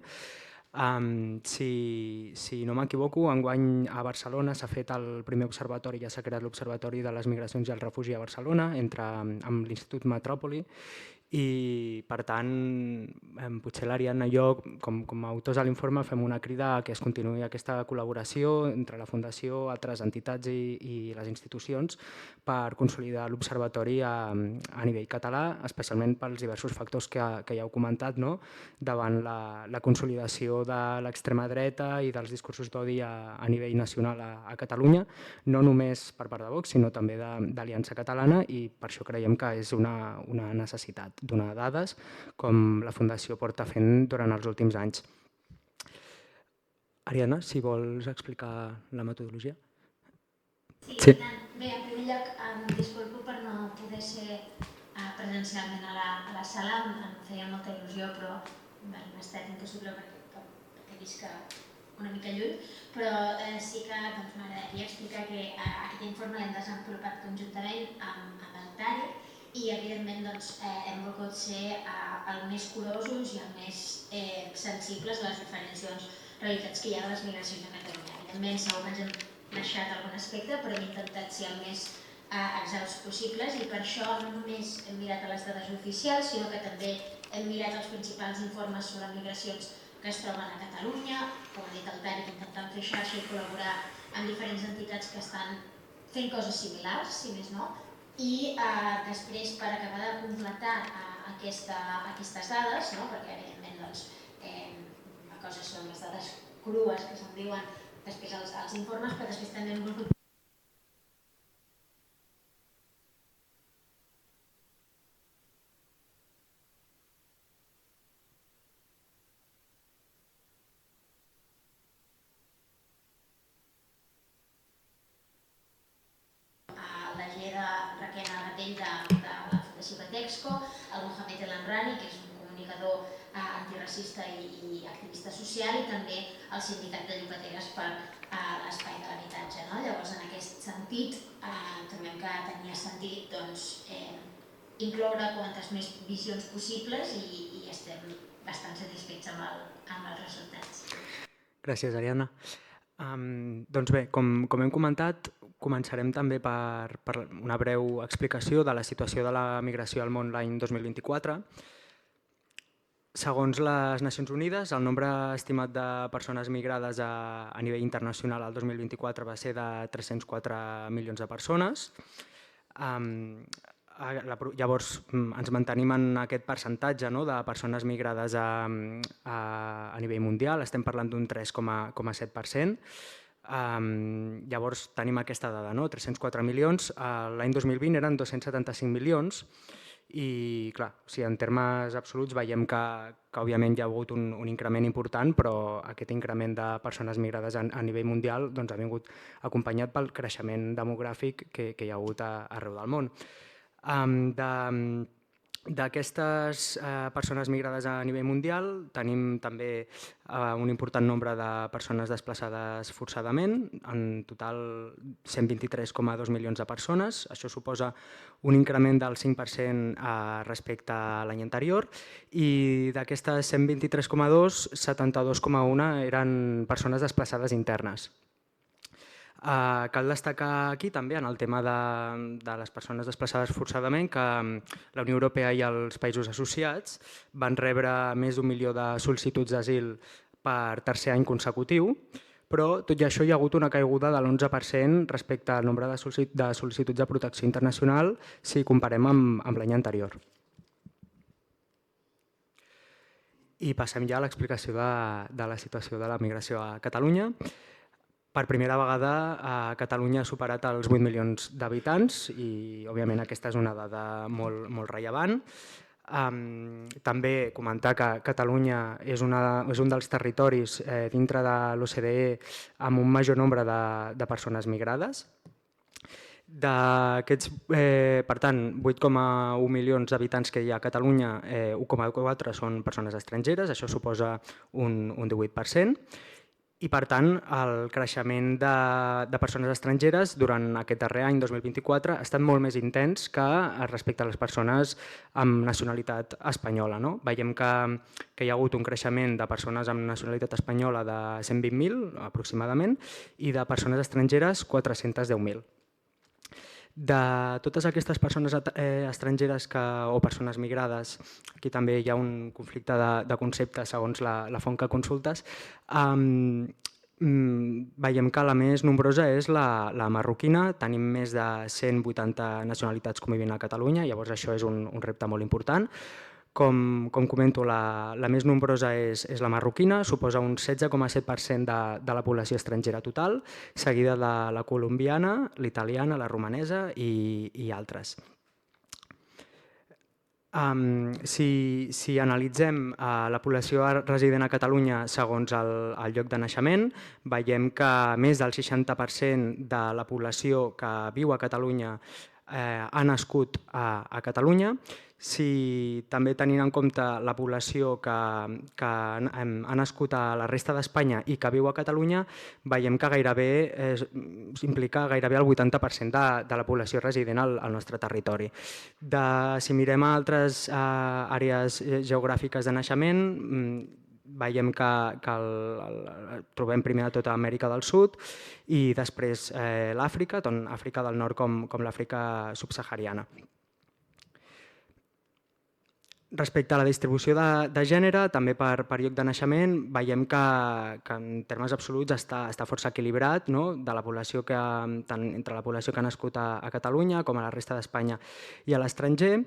Si no m'equivoco, enguany a Barcelona s'ha fet el primer observatori, ja s'ha creat l'Observatori de les Migracions i el Refugi a Barcelona amb l'Institut Metròpoli i, per tant, potser l'Ariadna i jo, com a autors de l'informe, fem una crida a que es continuï aquesta col·laboració entre la Fundació, altres entitats i les institucions per consolidar l'Observatori a nivell català, especialment pels diversos factors que ja heu comentat, no? Davant la consolidació de l'extrema dreta i dels discursos d'odi a nivell nacional a Catalunya, no només per part de Vox, sinó també d'Aliança Catalana, i per això creiem que és una necessitat donar dades com la Fundació porta fent durant els últims anys. Ariadna, si vols explicar la metodologia. Sí, bé, en primer lloc, em disculpo per no poder ser presencialment a la sala, em feia molta il·lusió, però m'ha estat impossible perquè visc una mica lluny, però sí que m'agradaria explicar que aquest informe l'hem desenvolupat conjuntament amb el Tàriq i, evidentment, hem volgut ser el més curosos i el més sensibles a les diferents realitats que hi ha de les migracions a Catalunya. Evidentment, segur que ens hem deixat algun aspecte, però hem intentat ser el més exhausts possibles i per això no només hem mirat a les dades oficials, sinó que també hem mirat els principals informes sobre migracions que es troben a Catalunya, com ha dit el Tàriq, intentant fer xarxa i col·laborar amb diferents entitats que estan fent coses similars, si més no, i després, per acabar de completar aquestes dades, perquè evidentment una cosa són les dades crues que se'n diuen després als informes, però després també hem volgut de la Fundació Batexco, el Mohamed El Amrani, que és un comunicador antiracista i activista social, i també el Sindicat de Llogateres per l'Espai de l'Habitatge. Llavors, en aquest sentit, trobem que tenia sentit incloure quantes més visions possibles i estem bastant satisfets amb els resultats. Gràcies, Ariadna. Doncs bé, com hem comentat, començarem també per una breu explicació de la situació de la migració al món l'any 2024. Segons les Nacions Unides, el nombre estimat de persones migrades a nivell internacional al 2024 va ser de 304 milions de persones. Llavors, ens mantenim en aquest percentatge de persones migrades a nivell mundial, estem parlant d'un 3,7%. Llavors tenim aquesta dada, 304 milions, l'any 2020 eren 275 milions i clar, en termes absoluts veiem que òbviament hi ha hagut un increment important, però aquest increment de persones migrades a nivell mundial ha vingut acompanyat pel creixement demogràfic que hi ha hagut arreu del món. D'aquestes persones migrades a nivell mundial tenim també un important nombre de persones desplaçades forçadament, en total 123,2 milions de persones. Això suposa un increment del 5% respecte a l'any anterior i d'aquestes 123,2, 72,1 eren persones desplaçades internes. Cal destacar aquí també en el tema de les persones desplaçades forçadament que la Unió Europea i els països associats van rebre més d'1 milió de sol·licituds d'asil per tercer any consecutiu, però tot i això hi ha hagut una caiguda de l'11% respecte al nombre de sol·licituds de protecció internacional si comparem amb l'any anterior. I passem ja a l'explicació de la situació de la migració a Catalunya. Per primera vegada, Catalunya ha superat els 8 milions d'habitants i, òbviament, aquesta és una dada molt rellevant. També comentar que Catalunya és un dels territoris dintre de l'OCDE amb un major nombre de persones migrades. D'aquests, per tant, 8,1 milions d'habitants que hi ha a Catalunya, 1,4 són persones estrangeres, això suposa un 18%. I, per tant, el creixement de persones estrangeres durant aquest darrer any, 2024, ha estat molt més intens que respecte a les persones amb nacionalitat espanyola. Veiem que hi ha hagut un creixement de persones amb nacionalitat espanyola de 120.000, aproximadament, i de persones estrangeres, 410.000. De totes aquestes persones estrangeres o persones migrades, aquí també hi ha un conflicte de conceptes segons la font que consultes, veiem que la més nombrosa és la marroquina, tenim més de 180 nacionalitats convivint a Catalunya, llavors això és un repte molt important. Com comento, la més nombrosa és la marroquina, suposa un 16,7% de la població estrangera total, seguida de la colombiana, l'italiana, la romanesa i altres. Si analitzem la població resident a Catalunya segons el lloc de naixement, veiem que més del 60% de la població que viu a Catalunya ha nascut a Catalunya. Si també tenint en compte la població que ha nascut a la resta d'Espanya i que viu a Catalunya, veiem que implica gairebé el 80% de la població resident al nostre territori. Si mirem altres àrees geogràfiques de naixement, veiem que trobem primer de tot a Amèrica del Sud i després l'Àfrica, tant Àfrica del Nord com l'Àfrica subsahariana. Respecte a la distribució de gènere, també per lloc de naixement, veiem que en termes absoluts està força equilibrat, de la població tant entre la població que ha nascut a Catalunya com a la resta d'Espanya i a l'estranger,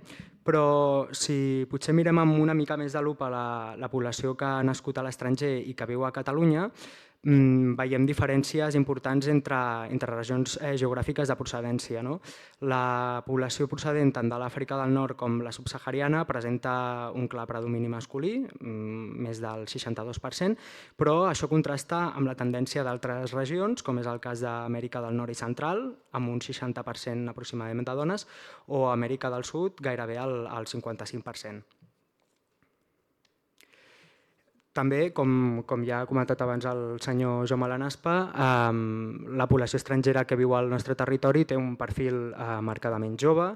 però si potser mirem amb una mica més de lupa la població que ha nascut a l'estranger i que viu a Catalunya, veiem diferències importants entre regions geogràfiques de procedència. La població procedent tant de l'Àfrica del Nord com la subsahariana presenta un clar predomini masculí, més del 62%, però això contrasta amb la tendència d'altres regions, com és el cas d'Amèrica del Nord i Central, amb un 60% aproximadament de dones, o Amèrica del Sud, gairebé el 55%. També, com ja ha comentat abans el senyor Jaume Lanaspa, la població estrangera que viu al nostre territori té un perfil marcadament jove,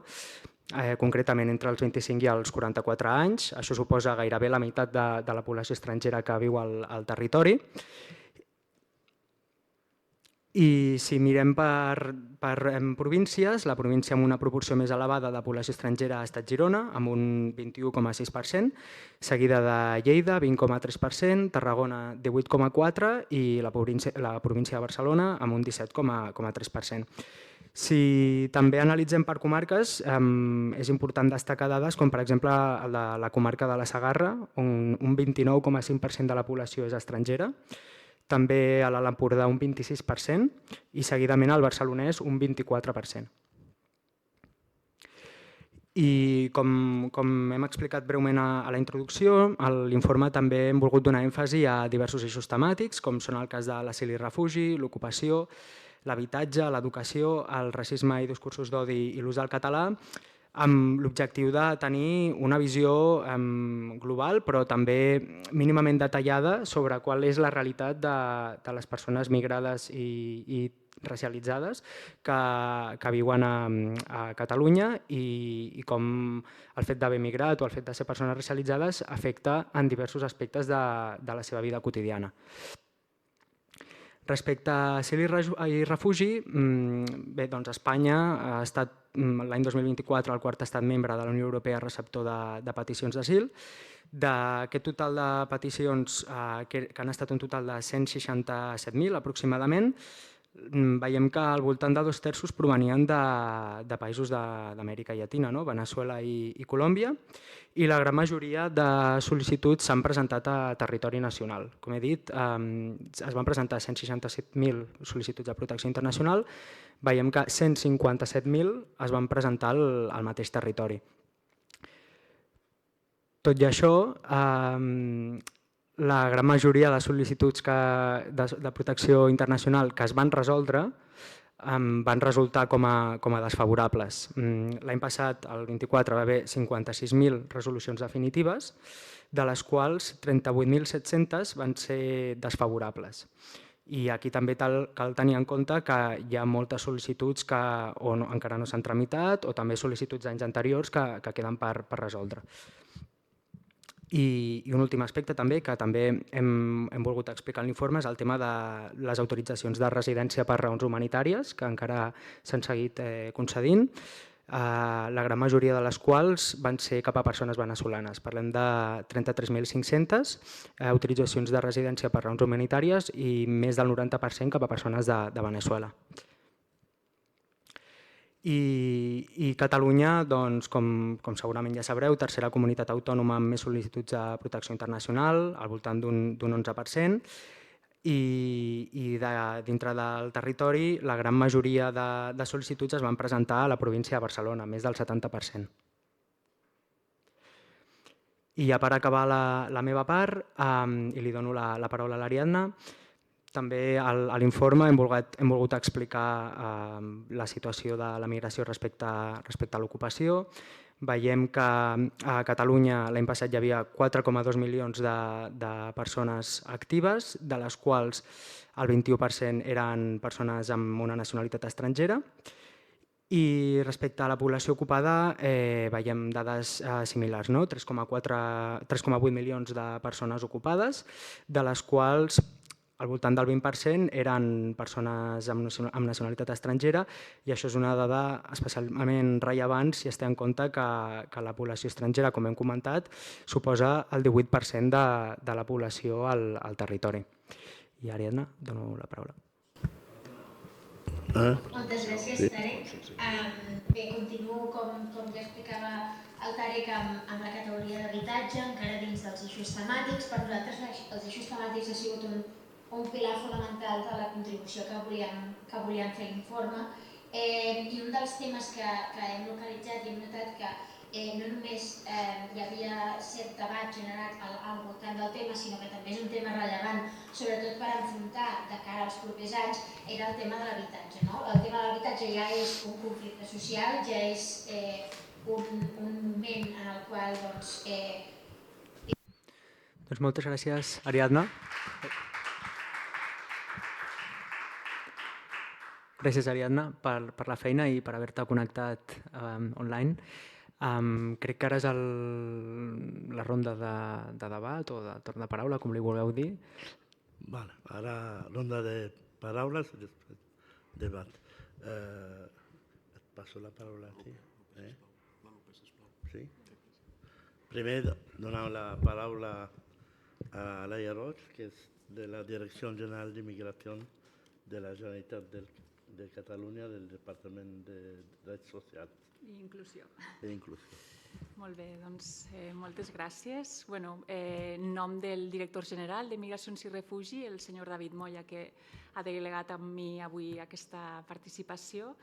concretament entre els 25 i els 44 anys. Això suposa gairebé la meitat de la població estrangera que viu al territori. I si mirem per províncies, la província amb una proporció més elevada de població estrangera ha estat Girona, amb un 21,6%, seguida de Lleida, 20,3%, Tarragona, 18,4% i la província de Barcelona, amb un 17,3%. Si també analitzem per comarques, és important destacar dades com, per exemple, la comarca de la Segarra, on un 29,5% de la població és estrangera, també a l'Alt Empordà un 26% i seguidament al Barcelonès un 24%. I com hem explicat breument a la introducció, a l'informe també hem volgut donar èmfasi a diversos eixos temàtics, com són el cas de l'asil i refugi, l'ocupació, l'habitatge, l'educació, el racisme i discursos d'odi i l'ús del català, amb l'objectiu de tenir una visió global però també mínimament detallada sobre qual és la realitat de les persones migrades i racialitzades que viuen a Catalunya i com el fet d'haver migrat o el fet de ser persones racialitzades afecta en diversos aspectes de la seva vida quotidiana. Respecte a asil i refugi, bé, doncs Espanya ha estat l'any 2024 el quart estat membre de la Unió Europea receptor de peticions d'asil. D'aquest total de peticions, que han estat un total de 167.000 aproximadament, veiem que al voltant de 2/3 provenien de països d'Amèrica Llatina, no? Veneçuela i Colòmbia, i la gran majoria de sol·licituds s'han presentat a territori nacional. Com he dit, es van presentar 167.000 sol·licituds de protecció internacional, veiem que 157.000 es van presentar al mateix territori. Tot i això, la gran majoria de sol·licituds de protecció internacional que es van resoldre van resultar com a desfavorables. L'any passat, el 24, va haver 56.000 resolucions definitives, de les quals 38.700 van ser desfavorables. I aquí també cal tenir en compte que hi ha moltes sol·licituds que encara no s'han tramitat o també sol·licituds d'anys anteriors que queden per resoldre. I un últim aspecte també, que també hem volgut explicar en l'informe, és el tema de les autoritzacions de residència per raons humanitàries, que encara s'han seguit concedint, la gran majoria de les quals van ser cap a persones veneçolanes. Parlem de 33.500 autoritzacions de residència per raons humanitàries i més del 90% cap a persones de Veneçuela. I Catalunya, doncs, com segurament ja sabreu, tercera comunitat autònoma amb més sol·licituds de protecció internacional, al voltant d'un 11%, i dintre del territori la gran majoria de sol·licituds es van presentar a la província de Barcelona, més del 70%. I ja per acabar la meva part, i li dono la paraula a l'Ariadna, també a l'informe hem volgut explicar la situació de la migració respecte a l'ocupació. Veiem que a Catalunya l'any passat hi havia 4,2 milions de persones actives, de les quals el 21% eren persones amb una nacionalitat estrangera. I respecte a la població ocupada veiem dades similars, 3,8 milions de persones ocupades, de les quals al voltant del 20% eren persones amb nacionalitat estrangera, i això és una dada especialment rellevant si es té en compte que la població estrangera, com hem comentat, suposa el 18% de la població al territori. I Ariadna, dono la paraula. Moltes gràcies, Tarek. Bé, continuo, com ja explicava el Tarek, amb la categoria d'habitatge, encara dins dels eixos temàtics. Per nosaltres els eixos temàtics ha sigut un pilar fonamental de la contribució que volíem fer l'informe. I un dels temes que hem localitzat i hem notat que no només hi havia cert debat generat al voltant del tema, sinó que també és un tema rellevant, sobretot per enfrontar de cara als propers anys, era el tema de l'habitatge. El tema de l'habitatge ja és un conflicte social, ja és un moment en el qual... Doncs moltes gràcies, Ariadna. Gràcies, Ariadna, per la feina i per haver-te connectat online. Crec que ara és la ronda de debat o de torn de paraula, com li voleu dir. Ara ronda de paraules i després debat. Et passo la paraula a ti. Sí? Primer donar la paraula a Laia Roig, que és de la Direcció General d'Immigració de la Generalitat de Catalunya, del Departament de Drets Socials. I Inclusió. Molt bé, doncs moltes gràcies. En nom del director general de Migracions i Refugi, el senyor David Moya, que ha delegat amb mi avui aquesta participació,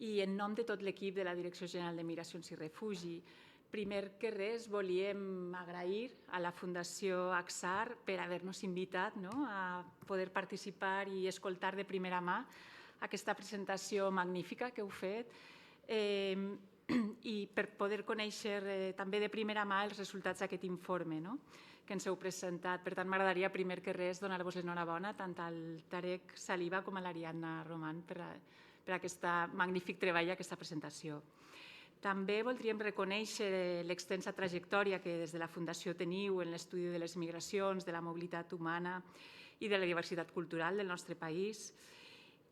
i en nom de tot l'equip de la Direcció General de Migracions i Refugi. Primer que res, volíem agrair a la Fundació AXAR per haver-nos invitat a poder participar i escoltar de primera mà aquesta presentació magnífica que heu fet i per poder conèixer també de primera mà els resultats d'aquest informe que ens heu presentat. Per tant, m'agradaria primer que res donar-vos l'enhorabona tant al Tarek Saliba com a l'Ariadna Roman per aquest magnífic treball i aquesta presentació. També voldríem reconèixer l'extensa trajectòria que des de la Fundació teniu en l'estudi de les migracions, de la mobilitat humana i de la diversitat cultural del nostre país,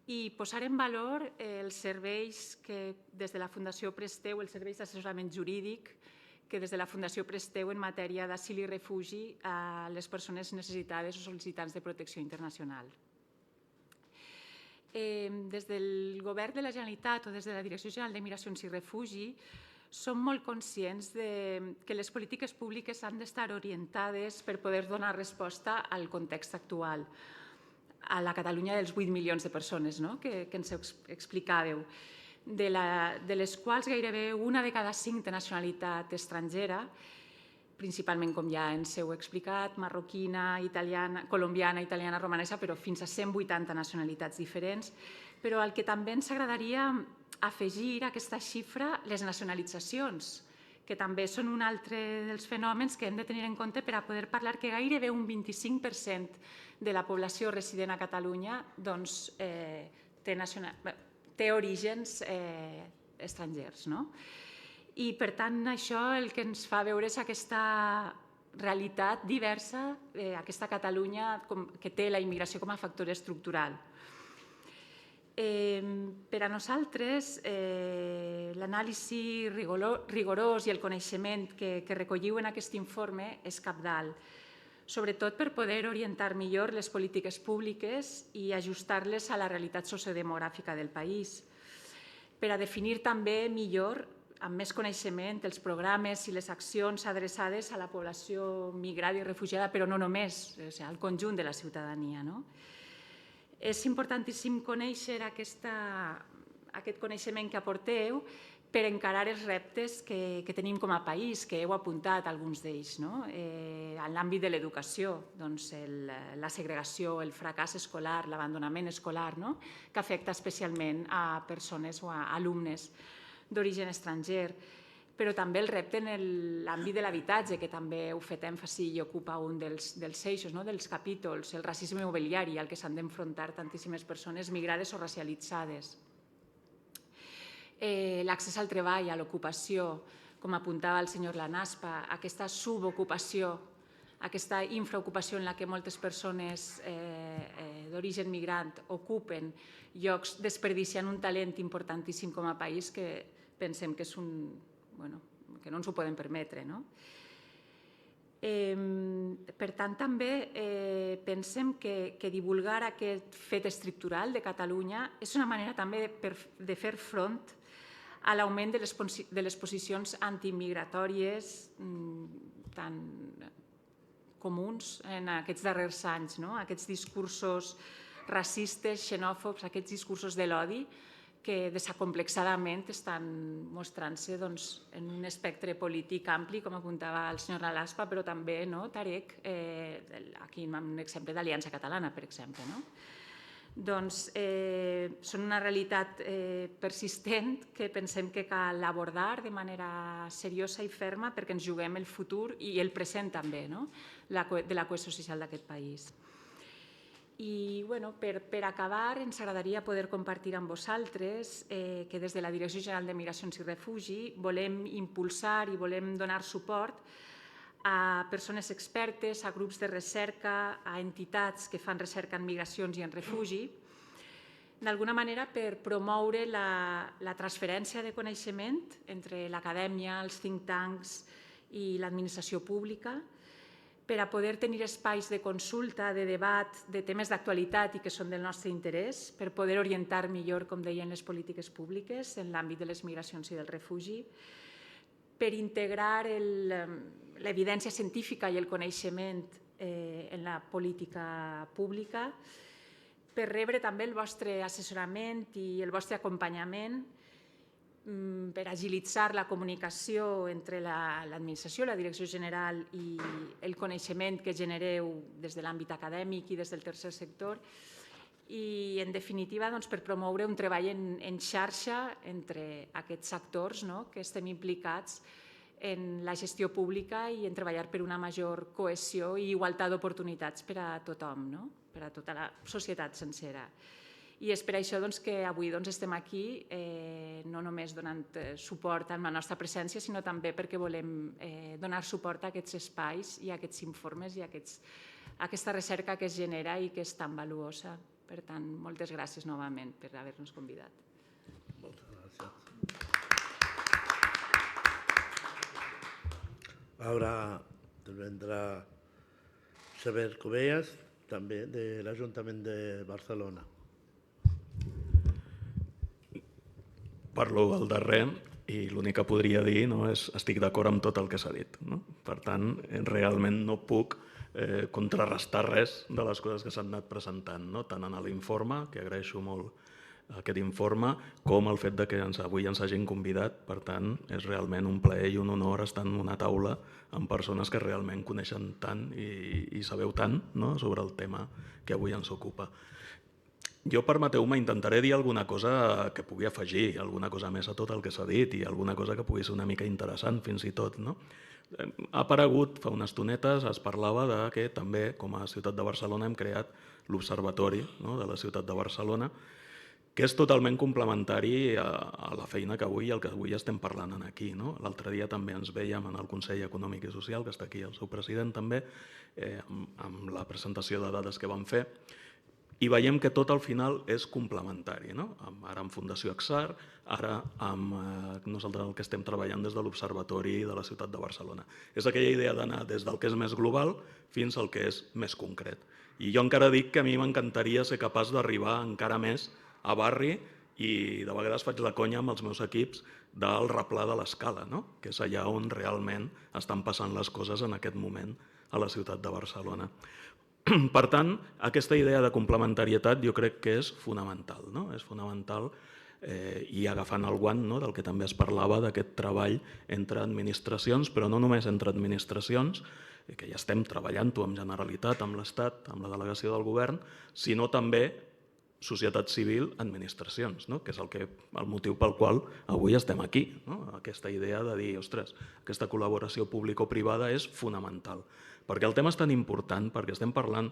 i posar en valor els serveis que des de la Fundació presteu, els serveis d'assessorament jurídic que des de la Fundació presteu en matèria d'asil i refugi a les persones necessitades o sol·licitants de protecció internacional. Des del Govern de la Generalitat o des de la Direcció General de Migracions i Refugi som molt conscients que les polítiques públiques han d'estar orientades per poder donar resposta al context actual, a la Catalunya dels 8 milions de persones que ens explicàveu, de les quals gairebé una de cada 5 de nacionalitat estrangera, principalment, com ja ens heu explicat, marroquina, italiana, colombiana, italiana, romanesa, però fins a 180 nacionalitats diferents. Però el que també ens agradaria afegir a aquesta xifra les nacionalitzacions, que també són un altre dels fenòmens que hem de tenir en compte per a poder parlar que gairebé un 25% de la població resident a Catalunya té orígens estrangers. I, per tant, això el que ens fa veure és aquesta realitat diversa, aquesta Catalunya que té la immigració com a factor estructural. Per a nosaltres, l'anàlisi rigorós i el coneixement que recolliu en aquest informe és cabdal, sobretot per poder orientar millor les polítiques públiques i ajustar-les a la realitat sociodemogràfica del país, per a definir també millor, amb més coneixement, els programes i les accions adreçades a la població migrada i refugiada, però no només, al conjunt de la ciutadania. És importantíssim conèixer aquest coneixement que aporteu per encarar els reptes que tenim com a país, que heu apuntat alguns d'ells. En l'àmbit de l'educació, la segregació, el fracàs escolar, l'abandonament escolar, que afecta especialment a persones o a alumnes d'origen estranger, però també el repte en l'àmbit de l'habitatge, que també heu fet èmfasi i ocupa un dels eixos, dels capítols, el racisme immobiliari al que s'han d'enfrontar tantíssimes persones migrades o racialitzades. L'accés al treball, a l'ocupació, com apuntava el senyor Lanaspa, aquesta subocupació, aquesta infraocupació en la que moltes persones d'origen migrant ocupen llocs desperdiciant un talent importantíssim com a país que pensem que que no ens ho podem permetre. Per tant, també pensem que divulgar aquest fet estructural de Catalunya és una manera també de fer front a l'augment de les posicions antimigratòries tan comuns en aquests darrers anys, aquests discursos racistes, xenòfobs, aquests discursos de l'odi que desacomplexadament estan mostrant-se en un espectre polític ampli, com apuntava el senyor Lanaspa, però també, Tarek, aquí amb un exemple d'Aliança Catalana, per exemple. Doncs són una realitat persistent que pensem que cal abordar de manera seriosa i ferma perquè ens juguem el futur i el present també de la cohesió social d'aquest país. I per acabar ens agradaria poder compartir amb vosaltres que des de la Direcció General de Migracions i Refugi volem impulsar i volem donar suport a persones expertes, a grups de recerca, a entitats que fan recerca en migracions i en refugi, d'alguna manera per promoure la transferència de coneixement entre l'acadèmia, els think tanks i l'administració pública, per a poder tenir espais de consulta, de debat, de temes d'actualitat i que són del nostre interès, per poder orientar millor, com deien, les polítiques públiques en l'àmbit de les migracions i del refugi, per integrar l'evidència científica i el coneixement en la política pública, per rebre també el vostre assessorament i el vostre acompanyament, per agilitzar la comunicació entre l'administració, la direcció general i el coneixement que genereu des de l'àmbit acadèmic i des del tercer sector i, en definitiva, per promoure un treball en xarxa entre aquests actors que estem implicats en la gestió pública i en treballar per una major cohesió i igualtat d'oportunitats per a tothom, per a tota la societat sencera. I és per això que avui estem aquí, no només donant suport amb la nostra presència, sinó també perquè volem donar suport a aquests espais i a aquests informes i a aquests aquesta recerca que es genera i que és tan valuosa. Per tant, moltes gràcies novament per haver-nos convidat. Moltes gràcies. Ahora vendrá Xavier Cubellas, també de l'Ajuntament de Barcelona. Parlo al darrer i l'únic que podria dir és estic d'acord amb tot el que s'ha dit. Per tant, realment no puc contrarrestar res de les coses que s'han anat presentant, tant en l'informe, que agraeixo molt aquest informe, com el fet que avui ens hagin convidat. Per tant, és realment un plaer i un honor estar en una taula amb persones que realment coneixen tant i sabeu tant sobre el tema que avui ens ocupa. Jo, permeteu-me, intentaré dir alguna cosa que pugui afegir, alguna cosa més a tot el que s'ha dit i alguna cosa que pugui ser una mica interessant fins i tot. Ha aparegut fa unes estonetes, es parlava que també, com a ciutat de Barcelona, hem creat l'Observatori de la ciutat de Barcelona, que és totalment complementari a la feina que avui i el que avui estem parlant aquí. L'altre dia també ens vèiem en el Consell Econòmic i Social, que està aquí el seu president també, amb la presentació de dades que vam fer, i veiem que tot al final és complementari. Ara amb Fundació Axar, ara amb nosaltres el que estem treballant des de l'Observatori de la ciutat de Barcelona. És aquella idea d'anar des del que és més global fins al que és més concret. I jo encara dic que a mi m'encantaria ser capaç d'arribar encara més a barri i de vegades faig la conya amb els meus equips del replà de l'Escala, que és allà on realment estan passant les coses en aquest moment a la ciutat de Barcelona. Per tant, aquesta idea de complementarietat jo crec que és fonamental. És fonamental i agafant el guant del que també es parlava d'aquest treball entre administracions, però no només entre administracions, que ja estem treballant-ho amb Generalitat, amb l'Estat, amb la delegació del govern, sinó també societat civil, administracions, que és el motiu pel qual avui estem aquí. Aquesta idea de dir, ostres, aquesta col·laboració público-privada és fonamental. Perquè el tema és tan important, perquè estem parlant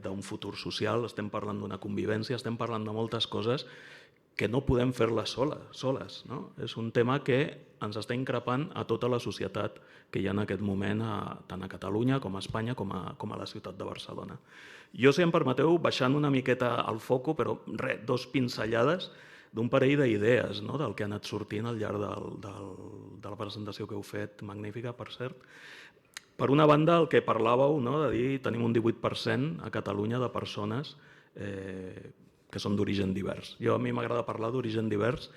d'un futur social, estem parlant d'una convivència, estem parlant de moltes coses que no podem fer-les soles. És un tema que ens està increpant a tota la societat que hi ha en aquest moment, tant a Catalunya com a Espanya com a la ciutat de Barcelona. Jo, si em permeteu, baixant una miqueta al foco, però res, 2 pinzellades d'un parell d'idees del que ha anat sortint al llarg de la presentació que heu fet, magnífica, per cert. Per una banda, el que parlàveu de dir tenim un 18% a Catalunya de persones que són d'origen divers. A mi m'agrada parlar d'origen divers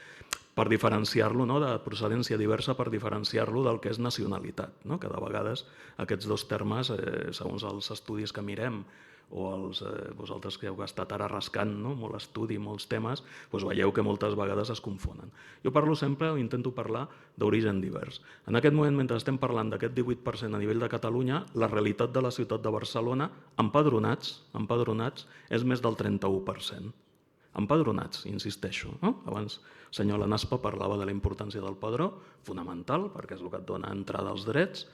per diferenciar-lo, de procedència diversa, per diferenciar-lo del que és nacionalitat, que de vegades aquests 2 termes, segons els estudis que mirem, o vosaltres que heu estat ara rascant molt estudi, molts temes, veieu que moltes vegades es confonen. Jo parlo sempre, o intento parlar, d'origen divers. En aquest moment, mentre estem parlant d'aquest 18% a nivell de Catalunya, la realitat de la ciutat de Barcelona, empadronats, és més del 31%. Empadronats, insisteixo. Abans el senyor Lanaspa parlava de la importància del padró, fonamental, perquè és el que et dona entrada als drets.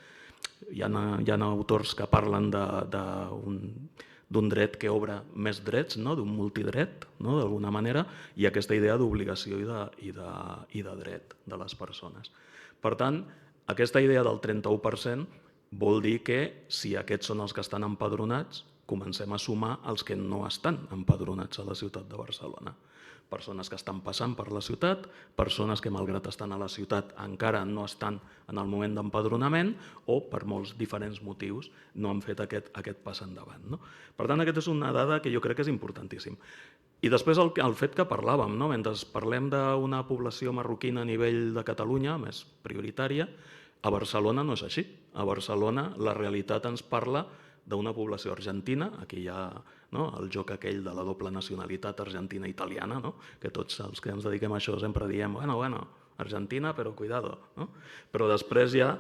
Hi ha autors que parlen d'un dret que obre més drets, d'un multidret, d'alguna manera, i aquesta idea d'obligació i de dret de les persones. Per tant, aquesta idea del 31% vol dir que si aquests són els que estan empadronats, comencem a sumar els que no estan empadronats a la ciutat de Barcelona. Persones que estan passant per la ciutat, persones que, malgrat estan a la ciutat, encara no estan en el moment d'empadronament o, per molts diferents motius, no han fet aquest pas endavant. Per tant, aquesta és una dada que jo crec que és importantíssim. I després el fet que parlàvem, mentre parlem d'una població marroquina a nivell de Catalunya, més prioritària, a Barcelona no és així. A Barcelona la realitat ens parla d'una població argentina, aquí hi ha el joc aquell de la doble nacionalitat argentina-italiana, que tots els que ens dediquem a això sempre diem, bueno, Argentina, però cuidado. Però després hi ha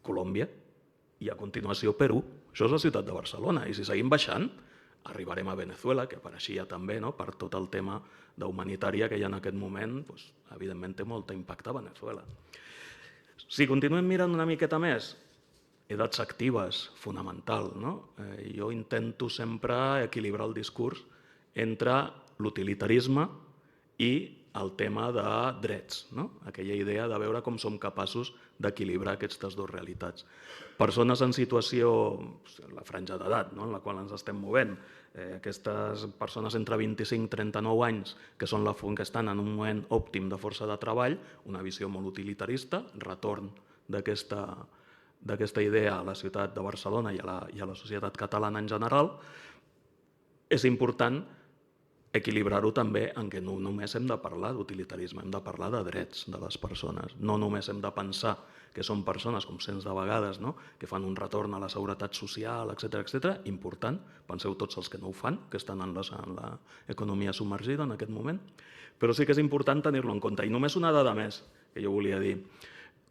Colòmbia i a continuació Perú. Això és la ciutat de Barcelona i si seguim baixant arribarem a Venezuela, que apareixia també per tot el tema d'humanitària que hi ha en aquest moment, evidentment té molt impacte a Venezuela. Si continuem mirant una miqueta més, edats actives, fonamental. Jo intento sempre equilibrar el discurs entre l'utilitarisme i el tema de drets, no? Aquella idea de veure com som capaços d'equilibrar aquestes dues realitats. Persones en situació, la franja d'edat, no? En la qual ens estem movent, aquestes persones entre 25 i 39 anys que estan en un moment òptim de força de treball, una visió molt utilitarista, retorn d'aquesta idea a la ciutat de Barcelona i a la societat catalana en general, és important equilibrar-ho també en què no només hem de parlar d'utilitarisme, hem de parlar de drets de les persones. No només hem de pensar que són persones, com cents de vegades, que fan un retorn a la seguretat social, etc. Important, penseu tots els que no ho fan, que estan en l'economia submergida en aquest moment, però sí que és important tenir-lo en compte. I només una dada més que jo volia dir.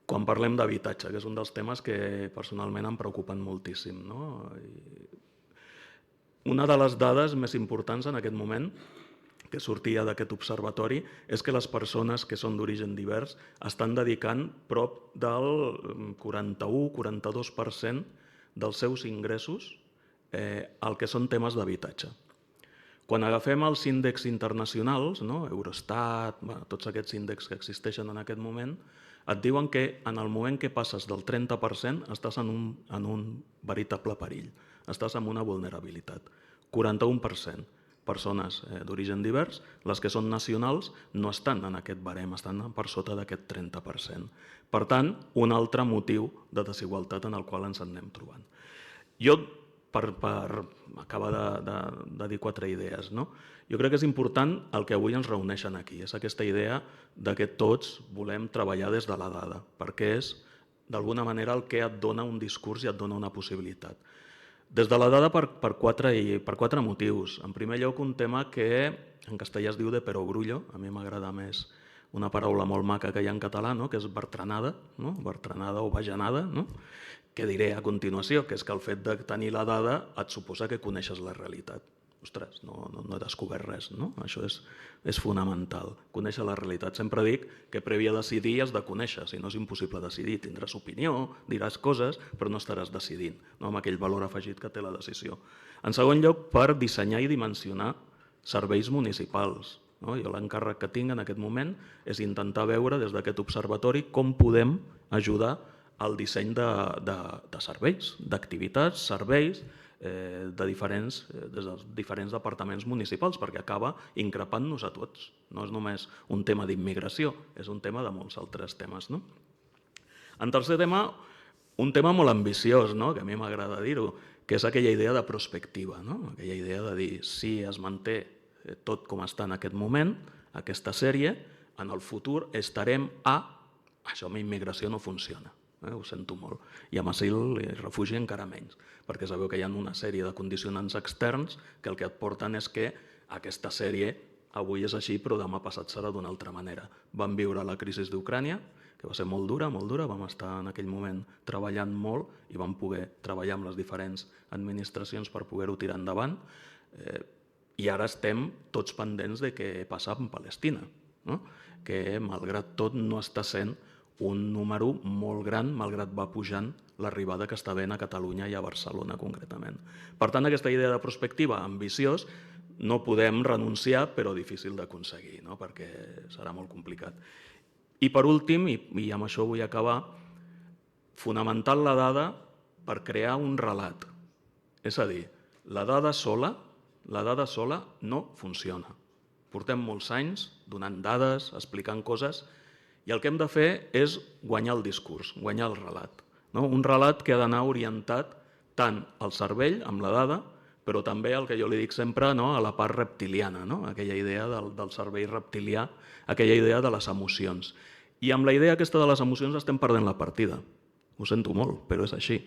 Quan parlem d'habitatge, que és un dels temes que personalment em preocupen moltíssim, una de les dades més importants en aquest moment que sortia d'aquest observatori és que les persones que són d'origen divers estan dedicant prop del 41-42% dels seus ingressos al que són temes d'habitatge. Quan agafem els índexs internacionals, Eurostat, tots aquests índexs que existeixen en aquest moment, et diuen que en el moment que passes del 30% estàs en un veritable perill, estàs en una vulnerabilitat. 41% persones d'origen divers, les que són nacionals no estan en aquest barem, estan per sota d'aquest 30%. Per tant, un altre motiu de desigualtat en el qual ens anem trobant. Jo, per acabar de dir 4 idees, jo crec que és important el que avui ens reuneixen aquí, és aquesta idea que tots volem treballar des de la dada, perquè és d'alguna manera el que et dona un discurs i et dona una possibilitat. Des de la dada per 4 motius. En primer lloc, un tema que en castellà es diu de perogrullo, a mi m'agrada més una paraula molt maca que hi ha en català, que és bertranada, bertranada o bajanada, que diré a continuació, que és que el fet de tenir la dada et suposa que coneixes la realitat. Ostres, no he descobert res, això és fonamental, conèixer la realitat. Sempre dic que previ a decidir has de conèixer, si no és impossible decidir, tindràs opinió, diràs coses, però no estaràs decidint, amb aquell valor afegit que té la decisió. En segon lloc, per dissenyar i dimensionar serveis municipals. Jo l'encàrrec que tinc en aquest moment és intentar veure des d'aquest observatori com podem ajudar al disseny de serveis, d'activitats, serveis, des dels diferents departaments municipals, perquè acaba increpant-nos a tots. No és només un tema d'immigració, és un tema de molts altres temes. En tercer tema, un tema molt ambiciós, que a mi m'agrada dir-ho, que és aquella idea de prospectiva, aquella idea de dir si es manté tot com està en aquest moment, aquesta sèrie, en el futur estarem això amb immigració no funciona. Ho sento molt. I amb asil i refugi encara menys, perquè sabeu que hi ha una sèrie de condicionants externs que el que et porten és que aquesta sèrie avui és així, però demà passat serà d'una altra manera. Vam viure la crisi d'Ucrània, que va ser molt dura, vam estar en aquell moment treballant molt i vam poder treballar amb les diferents administracions per poder-ho tirar endavant, i ara estem tots pendents de què passa amb Palestina, que malgrat tot no està sent un número molt gran, malgrat va pujant l'arribada que està havent a Catalunya i a Barcelona concretament. Per tant, aquesta idea de prospectiva ambiciós no podem renunciar, però difícil d'aconseguir, perquè serà molt complicat. I per últim, i amb això vull acabar, fonamental la dada per crear un relat. És a dir, la dada sola no funciona. Portem molts anys donant dades, explicant coses, i el que hem de fer és guanyar el discurs, guanyar el relat. Un relat que ha d'anar orientat tant al cervell, amb la dada, però també el que jo li dic sempre a la part reptiliana, aquella idea del cervell reptilià, aquella idea de les emocions. I amb la idea aquesta de les emocions estem perdent la partida. Ho sento molt, però és així.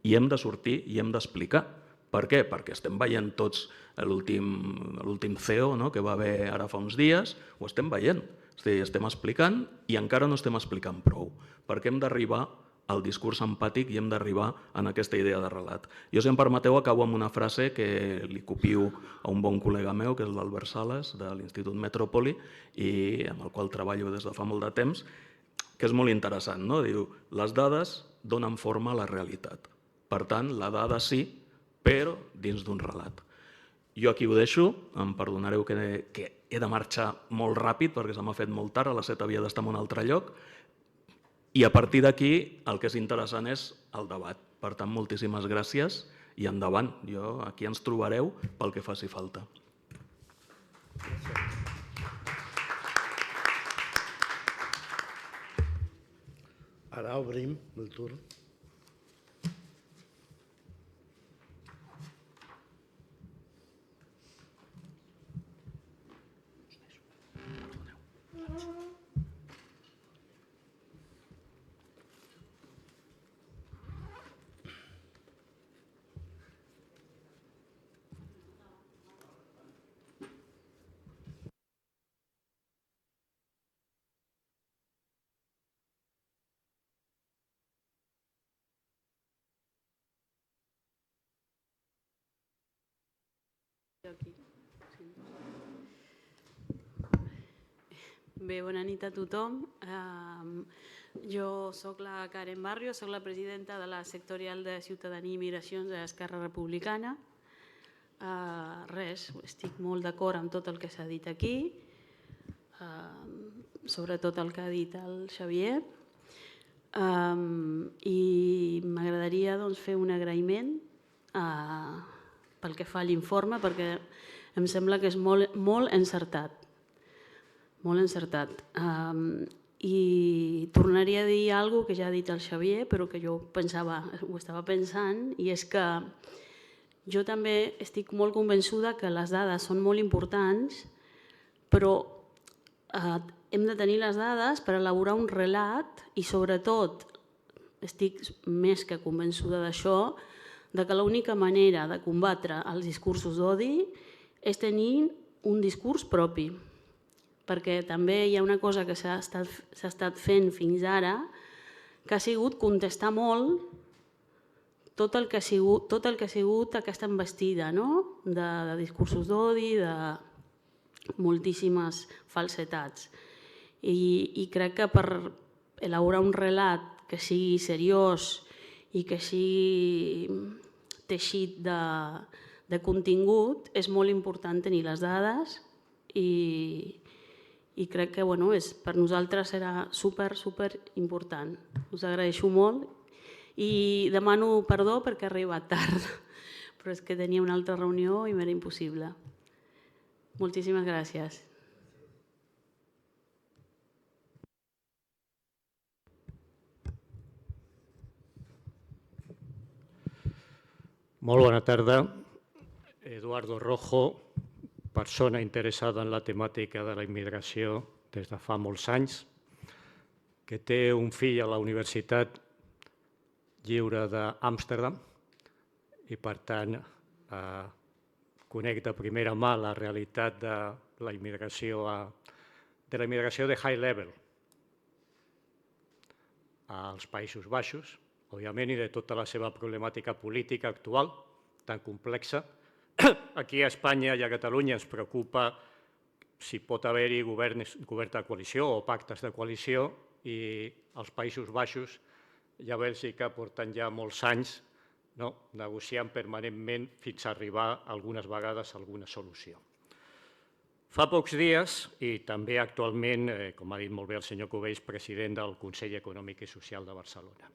I hem de sortir i hem d'explicar. Per què? Perquè estem veient tots l'últim CEO que va haver ara fa uns dies, ho estem veient. Estem explicant i encara no estem explicant prou, perquè hem d'arribar al discurs empàtic i hem d'arribar en aquesta idea de relat. Jo, si em permeteu, acabo amb una frase que li copio a un bon col·lega meu, que és l'Albert Sales, de l'Institut Metrópoli, i amb el qual treballo des de fa molt de temps, que és molt interessant. Diu, les dades donen forma a la realitat. Per tant, la dada sí, però dins d'un relat. Jo aquí ho deixo, em perdonareu que he de marxar molt ràpid perquè se m'ha fet molt tard, a les 7 havia d'estar en un altre lloc, i a partir d'aquí el que és interessant és el debat. Per tant, moltíssimes gràcies i endavant. Aquí ens trobareu pel que faci falta. Ara obrim el torn. Bé, bona nit a tothom. Jo soc la Karen Barrio, soc la presidenta de la sectorial de Ciutadania i Migracions d'Esquerra Republicana. Estic molt d'acord amb tot el que s'ha dit aquí, sobretot el que ha dit el Xavier, i m'agradaria fer un agraïment pel que fa a l'informe, perquè em sembla que és molt encertat. Molt encertat. I tornaria a dir alguna cosa que ja ha dit el Xavier, però que jo ho estava pensant, i és que jo també estic molt convençuda que les dades són molt importants, però hem de tenir les dades per elaborar un relat i, sobretot, estic més que convençuda d'això, que l'única manera de combatre els discursos d'odi és tenir un discurs propi. Perquè també hi ha una cosa que s'ha estat fent fins ara, que ha sigut contestar molt tot el que ha sigut aquesta embestida de discursos d'odi, de moltíssimes falsetats. I crec que per elaborar un relat que sigui seriós i que sigui teixit de contingut, és molt important tenir les dades i crec que per nosaltres serà super important. Us agraeixo molt i demano perdó perquè he arribat tard, però és que tenia una altra reunió i m'era impossible. Moltíssimes gràcies. Molt bona tarda. Eduardo Rojo, persona interessada en la temàtica de la immigració des de fa molts anys, que té un fill a la Universitat Lliure d'Amsterdam i, per tant, conec de primera mà la realitat de la immigració de high level als Països Baixos, òbviament, i de tota la seva problemàtica política actual, tan complexa. Aquí a Espanya i a Catalunya ens preocupa si pot haver-hi govern de coalició o pactes de coalició, i als Països Baixos i a Bèlgica porten ja molts anys negociant permanentment fins a arribar algunes vegades a alguna solució. Fa pocs dies, i també actualment, com ha dit molt bé el senyor Cubells, president del Consell Econòmic i Social de Barcelona.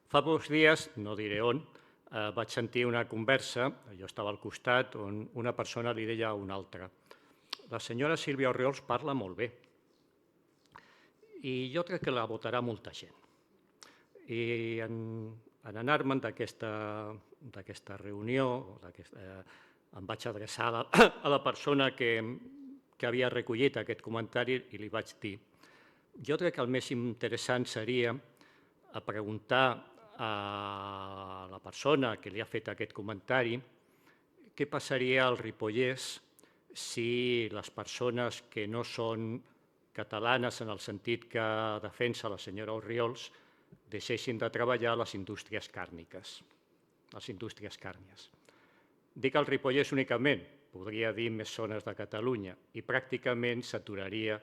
Fa pocs dies, no diré on, vaig sentir una conversa, jo estava al costat, on una persona li deia a una altra: la senyora Sílvia Orriols parla molt bé i jo crec que la votarà molta gent. I en anar-me'n d'aquesta reunió em vaig adreçar a la persona que havia recollit aquest comentari i li vaig dir: jo crec que el més interessant seria preguntar a la persona que li ha fet aquest comentari què passaria al Ripollès si les persones que no són catalanes en el sentit que defensa la senyora Orriols deixessin de treballar a les indústries càrnies. Dic el Ripollès únicament, podria dir més zones de Catalunya, i pràcticament s'aturaria,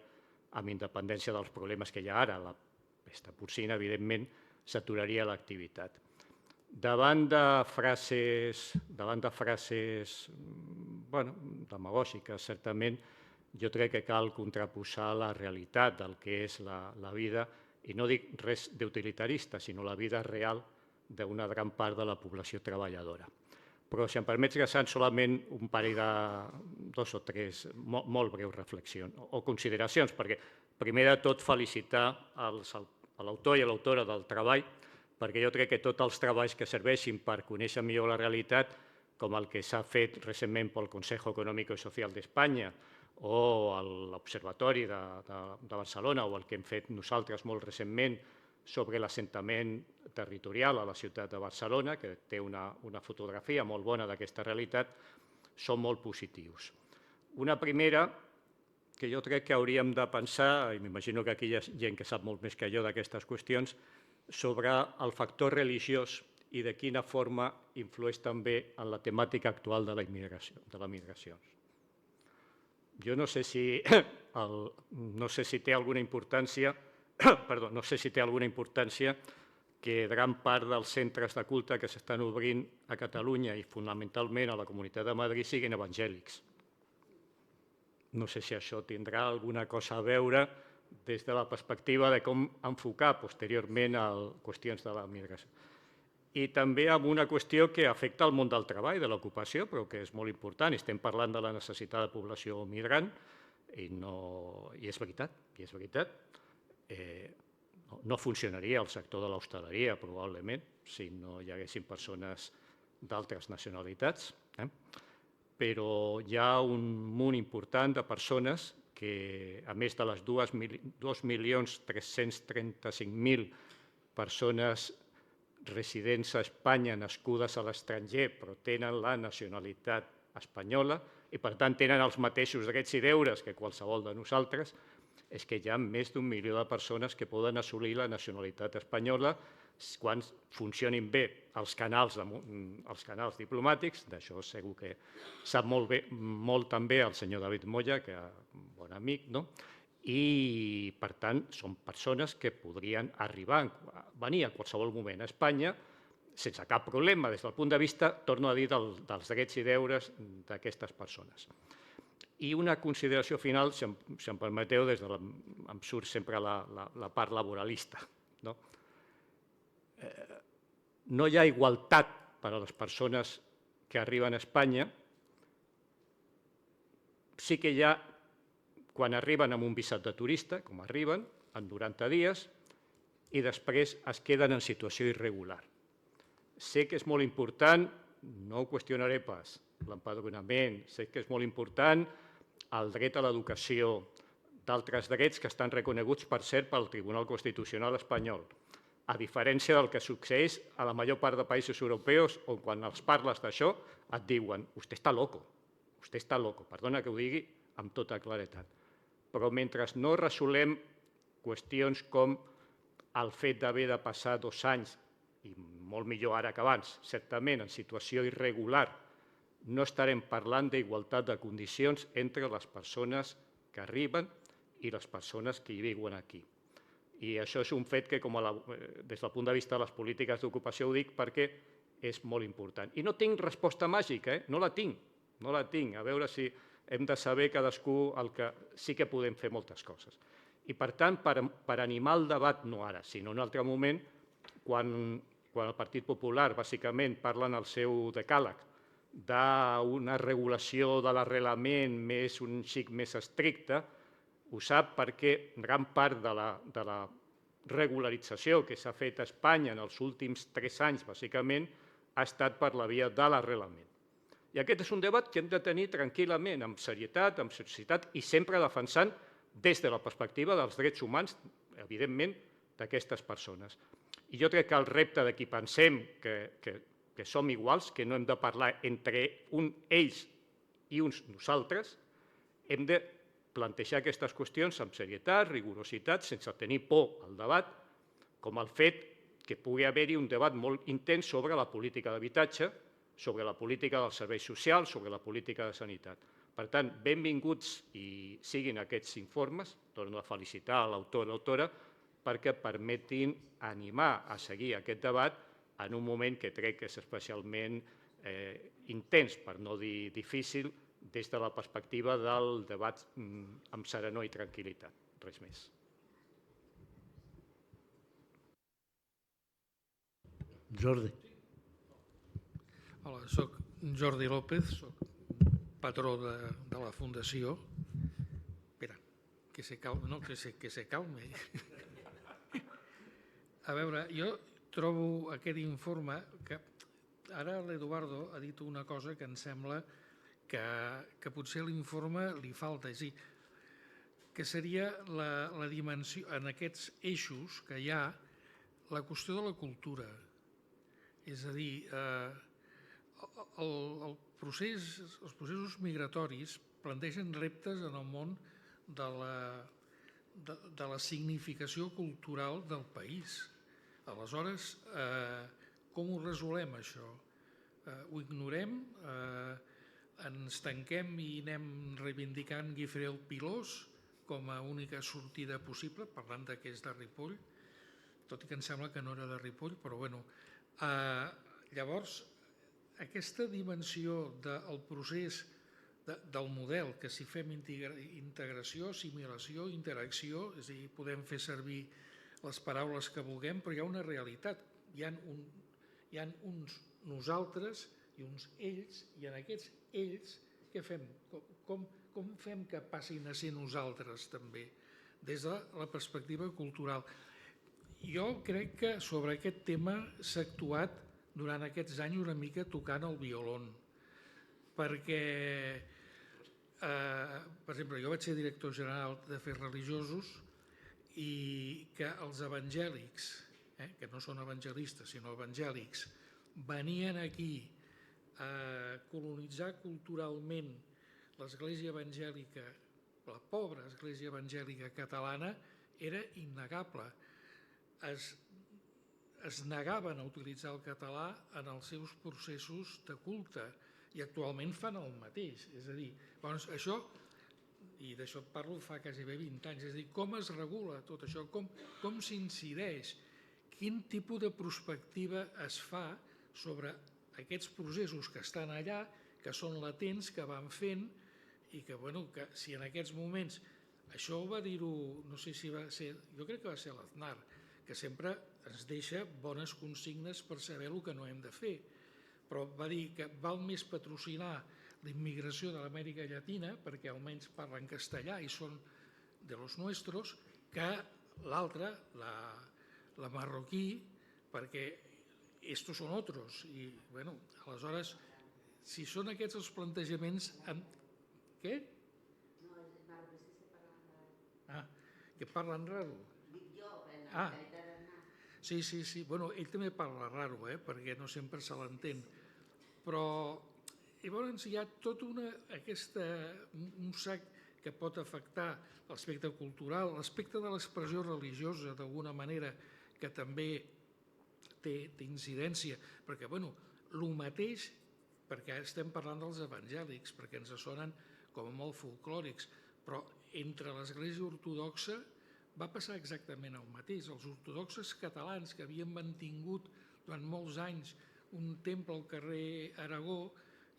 amb independència dels problemes que hi ha ara, la pesta porcina, evidentment, s'aturaria l'activitat. Davant de frases demagògiques, certament, jo crec que cal contraposar la realitat del que és la vida, i no dic res d'utilitarista, sinó la vida real d'una gran part de la població treballadora. Però, si em permets, Gassant, solament un parell de dos o tres molt breus reflexions o consideracions, perquè primer de tot felicitar a l'autor i a l'autora del treball, perquè jo crec que tots els treballs que serveixin per conèixer millor la realitat, com el que s'ha fet recentment pel Consejo Económico y Social d'Espanya o l'Observatori de Barcelona o el que hem fet nosaltres molt recentment sobre l'assentament territorial a la ciutat de Barcelona, que té una fotografia molt bona d'aquesta realitat, són molt positius. Una primera, que jo crec que hauríem de pensar, i m'imagino que aquí hi ha gent que sap molt més que jo d'aquestes qüestions, sobre el factor religiós i de quina forma influeix també en la temàtica actual de la migració. Jo no sé si té alguna importància que gran part dels centres de culte que s'estan obrint a Catalunya i fonamentalment a la Comunitat de Madrid siguin evangèlics. No sé si això tindrà alguna cosa a veure des de la perspectiva de com enfocar posteriorment qüestions de la migració. I també amb una qüestió que afecta el món del treball, de l'ocupació, però que és molt important. Estem parlant de la necessitat de població migrant i és veritat. No funcionaria el sector de l'hostaleria, probablement, si no hi haguessin persones d'altres nacionalitats. Però hi ha un munt important de persones que, a més de les 2.335.000 persones residents a Espanya, nascudes a l'estranger, però tenen la nacionalitat espanyola i, per tant, tenen els mateixos drets i deures que qualsevol de nosaltres, és que hi ha més d'1 milió de persones que poden assolir la nacionalitat espanyola quan funcionin bé els canals diplomàtics. D'això segur que sap molt també el senyor David Moya, que és un bon amic, i, per tant, són persones que podrien venir a qualsevol moment a Espanya sense cap problema des del punt de vista, torno a dir, dels drets i deures d'aquestes persones. I una consideració final, si em permeteu, em surt sempre la part laboralista. No hi ha igualtat per a les persones que arriben a Espanya. Sí que hi ha quan arriben amb un visat de turista, com arriben, en 90 dies, i després es queden en situació irregular. Sé que és molt important, no ho qüestionaré pas, l'empadronament, sé que és molt important el dret a l'educació, d'altres drets que estan reconeguts, per cert, pel Tribunal Constitucional espanyol, a diferència del que succeeix a la major part de països europeus, on quan els parles d'això et diuen «usted está loco», perdona que ho digui amb tota claredat. Però mentre no resolem qüestions com el fet d'haver de passar 2 anys, i molt millor ara que abans, certament en situació irregular, no estarem parlant d'igualtat de condicions entre les persones que arriben i les persones que hi viuen aquí. I això és un fet que, des del punt de vista de les polítiques d'ocupació, ho dic perquè és molt important. I no tinc resposta màgica, no la tinc. A veure si hem de saber cadascú el que sí que podem fer moltes coses. I, per tant, per animar el debat, no ara, sinó en un altre moment, quan el Partit Popular, bàsicament, parla en el seu decàleg d'una regulació de l'arrelament un xic més estricta, ho sap perquè gran part de la regularització que s'ha fet a Espanya en els últims 3 anys, bàsicament, ha estat per la via de l'arrelament. I aquest és un debat que hem de tenir tranquil·lament, amb serietat, amb seriositat i sempre defensant des de la perspectiva dels drets humans, evidentment, d'aquestes persones. I jo crec que el repte de qui pensem que som iguals, que no hem de parlar entre ells i uns nosaltres, hem de plantejar aquestes qüestions amb serietat, rigorositat, sense tenir por al debat, com el fet que pugui haver-hi un debat molt intens sobre la política d'habitatge, sobre la política dels serveis socials, sobre la política de sanitat. Per tant, benvinguts i siguin aquests informes, torno a felicitar l'autor i l'autora, perquè permetin animar a seguir aquest debat en un moment que crec que és especialment intens, per no dir difícil, des de la perspectiva del debat amb serenor i tranquil·litat. Res més. Jordi. Hola, soc Jordi López, soc patró de la Fundació. Espera, que se calme, no, que se calme. A veure, jo trobo aquest informe que ara l'Eduardo ha dit una cosa que em sembla que potser a l'informe li falta, és a dir, que seria la dimensió, en aquests eixos que hi ha, la qüestió de la cultura. És a dir, els processos migratoris plantegen reptes en el món de la significació cultural del país. Aleshores, com ho resolem, això? Ho ignorem? Ens tanquem i anem reivindicant Guifré el Pilós com a única sortida possible, parlant que és de Ripoll, tot i que em sembla que no era de Ripoll, però bueno. Llavors, aquesta dimensió del procés del model, que si fem integració, assimilació, interacció, és a dir, podem fer servir les paraules que vulguem, però hi ha una realitat. Hi ha uns nosaltres i uns ells, i en aquests ells què fem? Com fem que passin a ser nosaltres també, des de la perspectiva cultural? Jo crec que sobre aquest tema s'ha actuat durant aquests anys una mica tocant el violon, perquè, per exemple, jo vaig ser director general d'Afers Religiosos i que els evangèlics, que no són evangelistes sinó evangèlics, venien aquí a colonitzar culturalment l'església evangèlica, la pobra església evangèlica catalana, era innegable. Es negaven a utilitzar el català en els seus processos de culte i actualment fan el mateix. És a dir, això, i d'això parlo fa gairebé 20 anys, és a dir, com es regula tot això, com s'incideix, quin tipus de perspectiva es fa sobre aquests processos que estan allà, que són latents, que van fent i que si en aquests moments, això ho va dir-ho, no sé si va ser, jo crec que va ser l'Aznar, que sempre ens deixa bones consignes per saber el que no hem de fer, però va dir que val més patrocinar la immigració de l'Amèrica Llatina, perquè almenys parlen castellà i són de los nuestros, que l'altra, la marroquí, perquè estos son otros. I, aleshores, si són aquests els plantejaments... Què? Que parlen raro. Sí. Ell també parla raro, perquè no sempre se l'entén. Però llavors hi ha tot un sac que pot afectar l'aspecte cultural, l'aspecte de l'expressió religiosa, d'alguna manera, que també té incidència, perquè, el mateix, perquè estem parlant dels evangèlics, perquè ens sonen com a molt folclòrics, però entre l'Església Ortodoxa va passar exactament el mateix. Els ortodoxes catalans, que havien mantingut durant molts anys un temple al carrer Aragó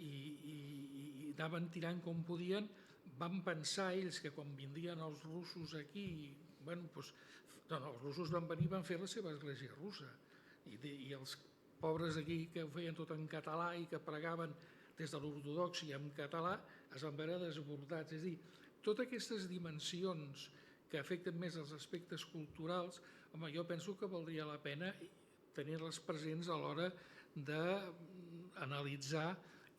i anaven tirant com podien, van pensar ells que quan vindrien els russos aquí, els russos van venir i van fer la seva església russa. I els pobres aquí que ho feien tot en català i que pregaven des de l'ortodoxia en català es van veure desbordats. És a dir, totes aquestes dimensions que afecten més els aspectes culturals, jo penso que valdria la pena tenir-les presents a l'hora d'analitzar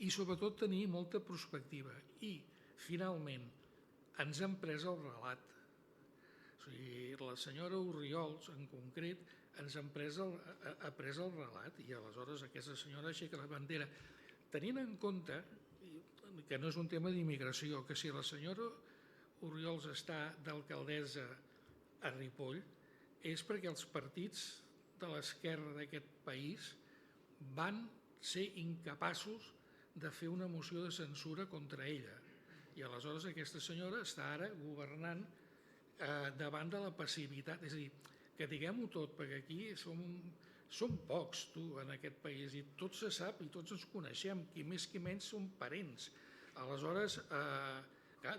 i sobretot tenir molta perspectiva. I, finalment, ens han pres el relat. O sigui, la senyora Orriols, en concret, ens ha pres el relat i aleshores aquesta senyora aixeca la bandera. Tenint en compte que no és un tema d'immigració, que si la senyora Orriols està d'alcaldessa a Ripoll és perquè els partits de l'esquerra d'aquest país van ser incapaços de fer una moció de censura contra ella. I aleshores aquesta senyora està ara governant davant de la passivitat. És a dir, que diguem-ho tot, perquè aquí som pocs, en aquest país, i tot se sap i tots ens coneixem, qui més qui menys som parents. Aleshores,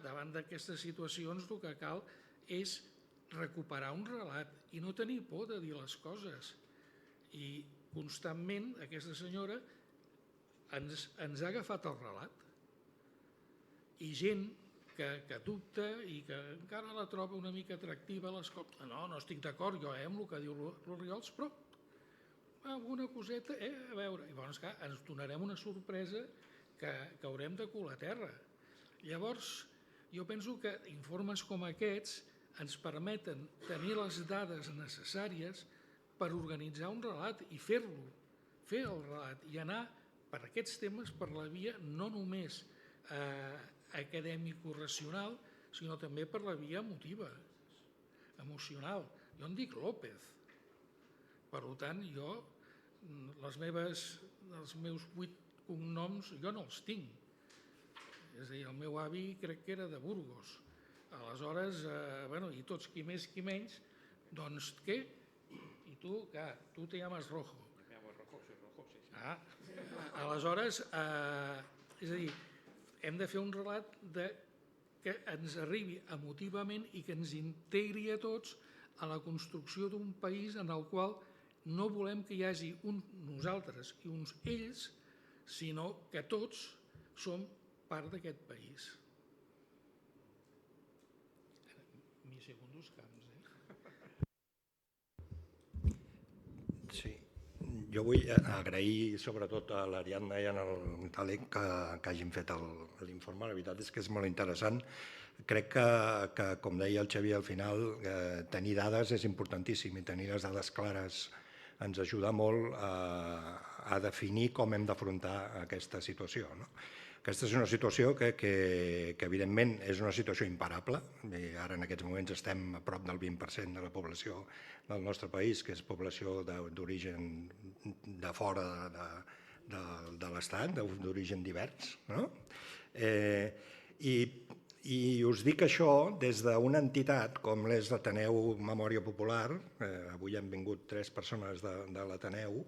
davant d'aquestes situacions el que cal és recuperar un relat i no tenir por de dir les coses. I constantment aquesta senyora ens ha agafat el relat. I gent que dubta i que encara la troba una mica atractiva, l'escolta. No estic d'acord jo amb el que diu l'Oriols, però alguna coseta, a veure. I llavors, clar, ens donarem una sorpresa que haurem de cul a terra. Llavors, jo penso que informes com aquests ens permeten tenir les dades necessàries per organitzar un relat i fer-lo, fer el relat i anar per aquests temes per la via no només acadèmico-racional, sinó també per la via emotiva, emocional. Jo em dic López. Per tant, jo, els meus 8 cognoms, jo no els tinc. És a dir, el meu avi crec que era de Burgos. Aleshores, i tots, qui més, qui menys, doncs què? I tu, clar, tu te llames Rojo. Me llamo Rojo, soy Rojo, sí. Aleshores, és a dir, hem de fer un relat que ens arribi emotivament i que ens integri a tots a la construcció d'un país en el qual no volem que hi hagi un nosaltres i uns ells, sinó que tots som part d'aquest país. Mi segundos camps, Sí. Jo vull agrair sobretot a l'Ariadna i al Talec que hagin fet l'informe. La veritat és que és molt interessant. Crec que, com deia el Xavier al final, tenir dades és importantíssim i tenir les dades clares ens ajuda molt a definir com hem d'afrontar aquesta situació. Aquesta és una situació que evidentment és una situació imparable. Ara en aquests moments estem a prop del 20% de la població del nostre país, que és població d'origen de fora de l'Estat, d'origen divers. I us dic això des d'una entitat com és l'Ateneu Memòria Popular. Avui han vingut 3 persones de l'Ateneu,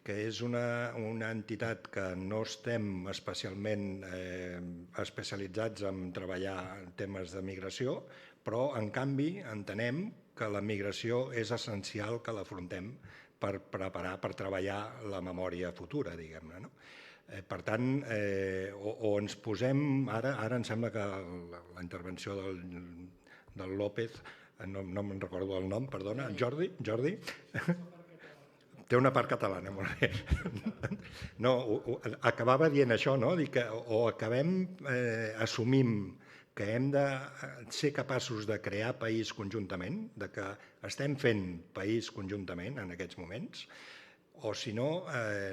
que és una entitat que no estem especialment especialitzats en treballar temes de migració, però en canvi entenem que la migració és essencial que l'afrontem per preparar, per treballar la memòria futura, diguem-ne. Per tant, o ens posem, ara em sembla que la intervenció del López, no me'n recordo el nom, perdona, Jordi? Té una part catalana, molt bé. No, acabava dient això, no? Dir que o assumim que hem de ser capaços de crear país conjuntament, de que estem fent país conjuntament en aquests moments, o si no,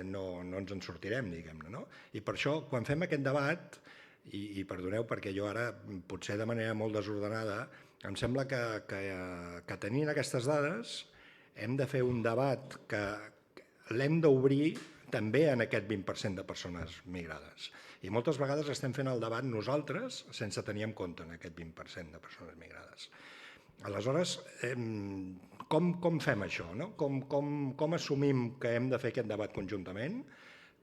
no ens en sortirem, diguem-ne. I per això, quan fem aquest debat, i perdoneu perquè jo ara, potser de manera molt desordenada, em sembla que tenint aquestes dades hem de fer un debat que l'hem d'obrir també en aquest 20% de persones migrades. I moltes vegades estem fent el debat nosaltres sense tenir en compte aquest 20% de persones migrades. Aleshores, com fem això? Com assumim que hem de fer aquest debat conjuntament,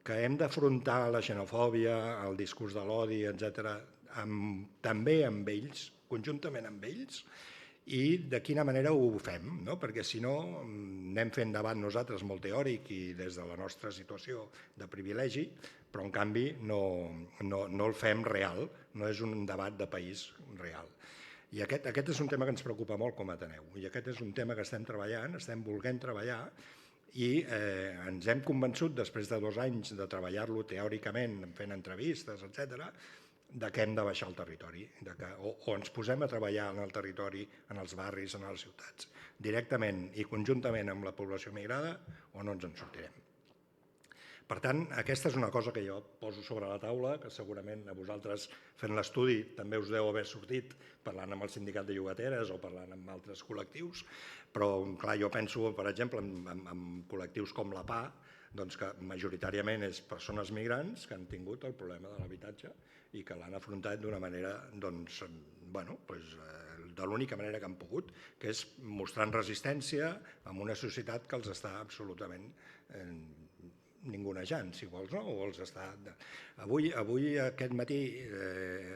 que hem d'afrontar la xenofòbia, el discurs de l'odi, etc., també amb ells, conjuntament amb ells, i de quina manera ho fem, perquè si no anem fent debat nosaltres molt teòric i des de la nostra situació de privilegi, però en canvi no el fem real, no és un debat de país real. I aquest és un tema que ens preocupa molt com a Ateneu, i aquest és un tema que estem treballant, estem volent treballar, i ens hem convençut, després de 2 anys de treballar-lo teòricament, fent entrevistes, etc., que hem de baixar al territori, o ens posem a treballar en el territori, en els barris, en les ciutats, directament i conjuntament amb la població migrada, o no ens en sortirem. Per tant, aquesta és una cosa que jo poso sobre la taula, que segurament a vosaltres fent l'estudi també us deu haver sortit parlant amb el sindicat de llogateres o parlant amb altres col·lectius, però clar, jo penso, per exemple, en col·lectius com la PA, que majoritàriament és persones migrants que han tingut el problema de l'habitatge i que l'han afrontat d'una manera, de l'única manera que han pogut, que és mostrant resistència en una societat que els està absolutament ningunejant, si vols, no? O vols estar... Avui, aquest matí,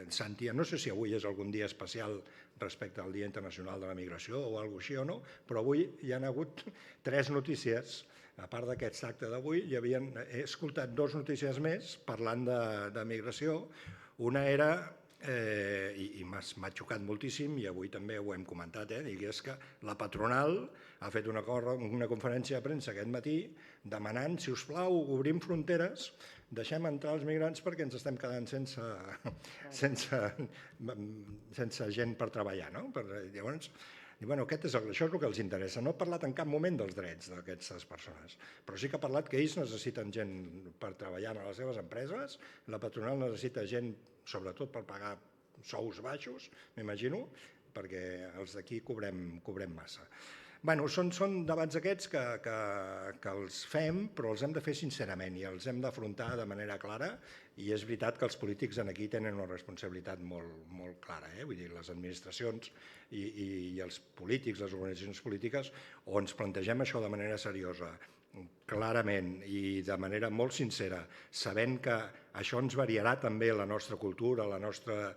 Santi, no sé si avui és algun dia especial respecte al Dia Internacional de la Migració o alguna cosa així o no, però avui hi ha hagut 3 notícies. A part d'aquest acte d'avui, he escoltat 2 notícies més parlant de migració. Una era, i m'ha xocat moltíssim, i avui també ho hem comentat, i és que la patronal ha fet una conferència de premsa aquest matí demanant, si us plau, obrim fronteres, deixem entrar els migrants perquè ens estem quedant sense gent per treballar. Llavors, això és el que els interessa. No ha parlat en cap moment dels drets d'aquestes persones, però sí que ha parlat que ells necessiten gent per treballar a les seves empreses, la patronal necessita gent, sobretot per pagar sous baixos, m'imagino, perquè els d'aquí cobrem massa. Són debats aquests que els fem, però els hem de fer sincerament i els hem d'afrontar de manera clara, i és veritat que els polítics aquí tenen una responsabilitat molt clara. Vull dir, les administracions i els polítics, les organitzacions polítiques, o ens plantegem això de manera seriosa, clarament i de manera molt sincera, sabent que això ens variarà també la nostra cultura, la nostra...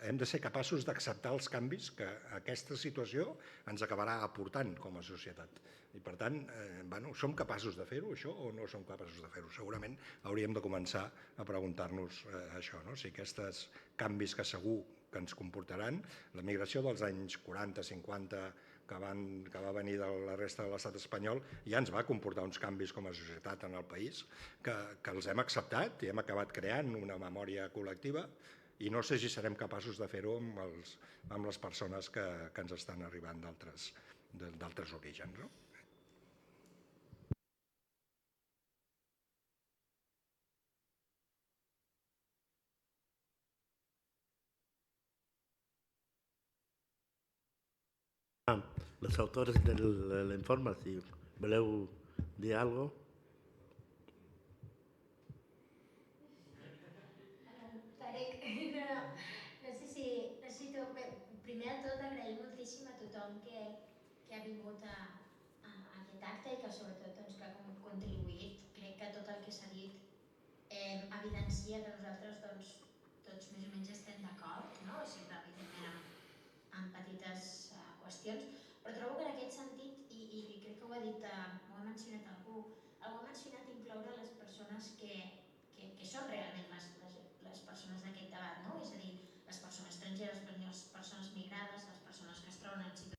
hem de ser capaços d'acceptar els canvis que aquesta situació ens acabarà aportant com a societat. I per tant, som capaços de fer-ho, això, o no som capaços de fer-ho? Segurament hauríem de començar a preguntar-nos això, si aquests canvis que segur que ens comportaran, la migració dels anys 40-50 que va venir de la resta de l'estat espanyol ja ens va comportar uns canvis com a societat en el país que els hem acceptat i hem acabat creant una memòria col·lectiva, i no sé si serem capaços de fer-ho amb les persones que ens estan arribant d'altres orígens. Los autores del informe, si voleu dir alguna cosa. Primer de tot, agrair moltíssim a tothom que ha vingut a aquest acte i que sobretot que ha contribuït. Crec que tot el que s'ha dit evidencia que nosaltres tots més o menys estem d'acord, sempre evidentment amb petites qüestions, però trobo que en aquest sentit, i crec que ho ha mencionat algú, ha mencionat incloure les persones que són realment les persones d'aquest debat, és a dir, les persones estrangeres, les persones migrades, les persones que es troben en situació.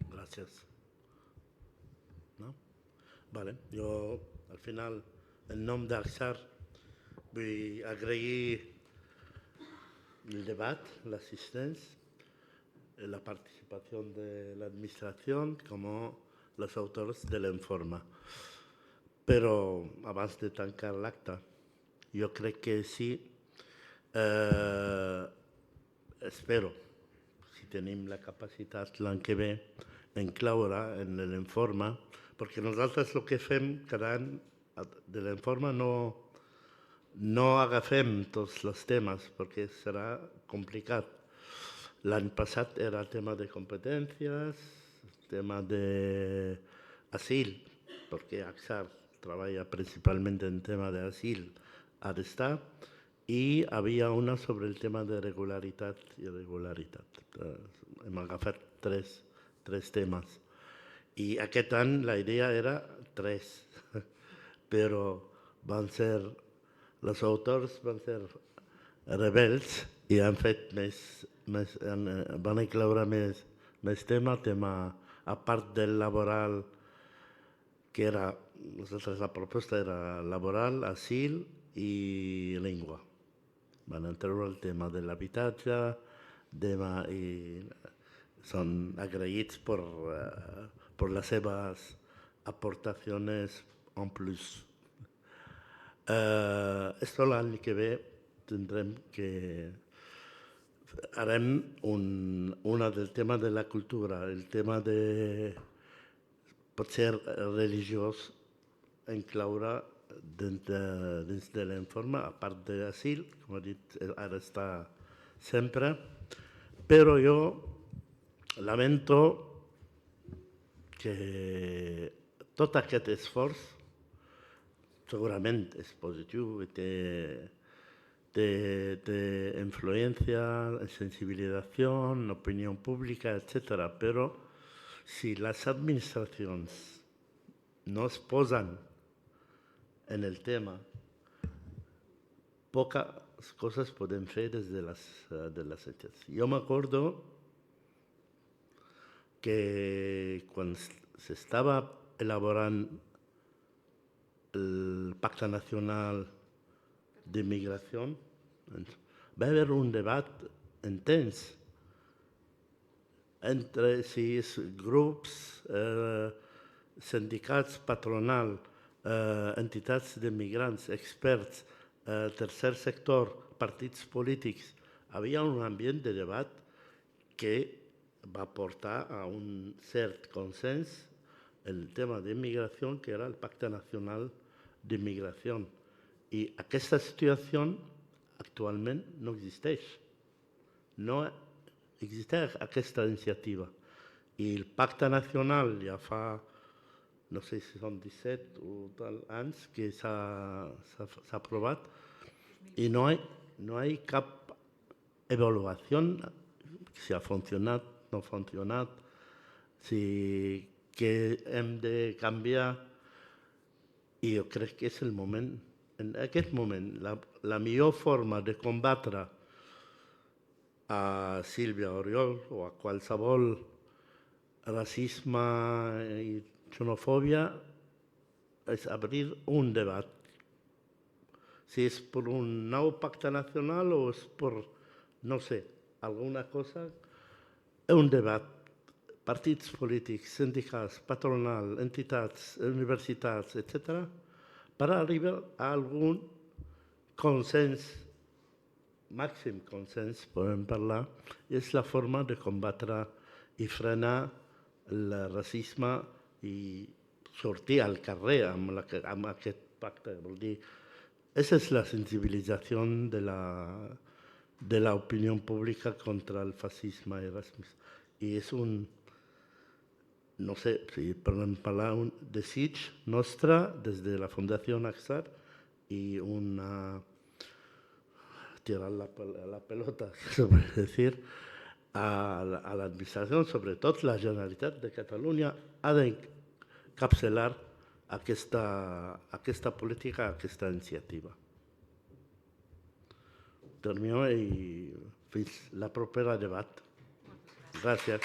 Gracias. ¿No? Vale, jo al final, en nom d'Axar, vull agrair el debat, l'assistència, la participación de la administración, como els autors de l'informe. Però abans de tancar l'acte, jo crec que sí, espero, si tenim la capacitat l'any que ve, incloure en l'informe, perquè nosaltres el que fem cada any de l'informe no agafem tots els temes, perquè serà complicat. L'any passat era tema de competències, tema d'asil, perquè AXAR treballa principalment en tema d'asil a l'estat, i havia una sobre el tema de regularitat i irregularitat. Hem agafat tres temes. I aquest any la idea era 3, però els autors van ser rebels i han fet van incloure més tema, a part del laboral, que era, nosaltres la proposta era laboral, asil i llengua. Van treure el tema de l'habitatge i són agraïts per les seves aportacions en plus. Esto l'any que ve tindrem que harem una del tema de la cultura, el tema de potser religiós, incloure dins de l'informe, a part d'asil, com he dit, ara està sempre, però jo lamento que tot aquest esforç segurament és positiu i té influència, sensibilització, opinió pública, etc. Però si les administracions no es posen en el tema, poques coses podem fer des de les entitats. Jo m'acordo que quan s'estava elaborant el Pacte Nacional de Migració, va haver un debat intens entre grups, sindicats, patronal, entitats de migrants, experts, tercer sector, partits polítics. Havia un ambient de debat que va portar a un cert consens el tema d'immigració, que era el Pacte Nacional de Migració. I aquesta situació actualment no existeix. No existeix aquesta iniciativa. I el Pacte Nacional ja fa, no sé si són 17 o tal anys que s'ha aprovat i no hi ha cap avaluació si ha funcionat, no ha funcionat, si que hem de canviar. I jo crec que és el moment. En aquest moment, la millor forma de combatre a Sílvia Oriol o a qualsevol racisme i xenofòbia és obrir un debat. Si és per un nou pacte nacional o és per, no sé, alguna cosa, un debat. Partits polítics, sindicats, patronal, entitats, universitats, etc., per arribar a algun consens, màxim consens, podem parlar, és la forma de combatre i frenar el racisme i sortir al carrer amb aquest pacte. Vol dir, aquesta és la sensibilització de l'opinió pública contra el fascisme i el racisme. I és un, no sé si podem parlar, un desig nostre des de la Fundació AXAR i tirar la pelota, se puede decir, a l'administració, sobretot la Generalitat de Catalunya, ha d'encapçalar aquesta política, aquesta iniciativa. Termino i fins la propera debat. Gràcies.